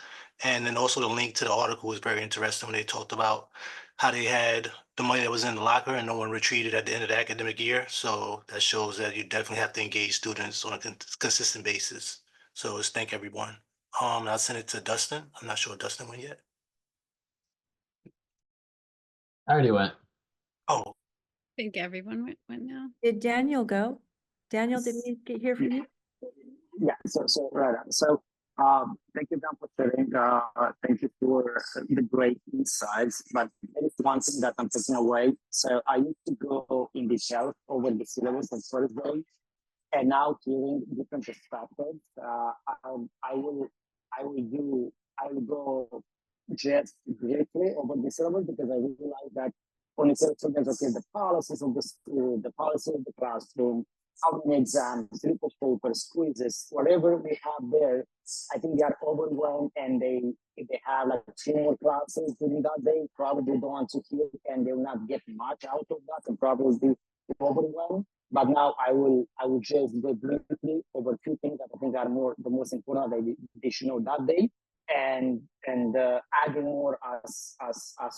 And then also the link to the article was very interesting when they talked about how they had the money that was in the locker and no one retreated at the end of the academic year. So that shows that you definitely have to engage students on a consistent basis. So let's thank everyone. I'll send it to Dustin. I'm not sure if Dustin went yet. I already went. Oh, I think everyone went now. Did Daniel go? Daniel, did we hear from you? Yeah, so right on. So thank you, Dan, for sharing. Thank you for the great insights. But there is one thing that I'm taking away. So I used to go in detail over the syllabus on Thursday, and now hearing different perspectives, I will go just briefly over the syllabus because I realize that when it's students, okay, the policies of the school, the policy of the classroom, how many exams, triple papers, quizzes, whatever we have there, I think they are overwhelmed and if they have like 2 more classes during that day, probably don't want to hear and they will not get much out of that and probably be overwhelmed. But now I will just go briefly over 2 things that I think are the most important that they should know that day, and adding more as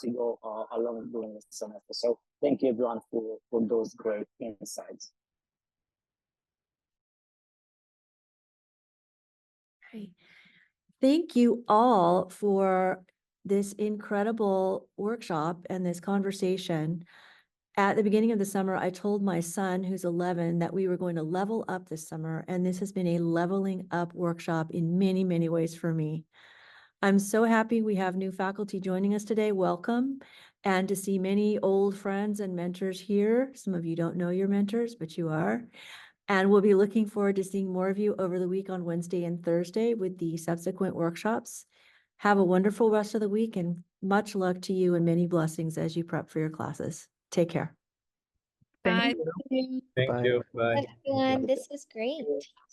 we go along during the semester. So thank you everyone for those great insights. Great. Thank you all for this incredible workshop and this conversation. At the beginning of the summer, I told my son, who's 11, that we were going to level up this summer, and this has been a leveling up workshop in many, many ways for me. I'm so happy we have new faculty joining us today. Welcome. And to see many old friends and mentors here. Some of you don't know your mentors, but you are. And we'll be looking forward to seeing more of you over the week on Wednesday and Thursday with the subsequent workshops. Have a wonderful rest of the week and much luck to you and many blessings as you prep for your classes. Take care. Bye. Thank you. Bye. Everyone, this is great.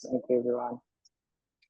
Thank you, everyone.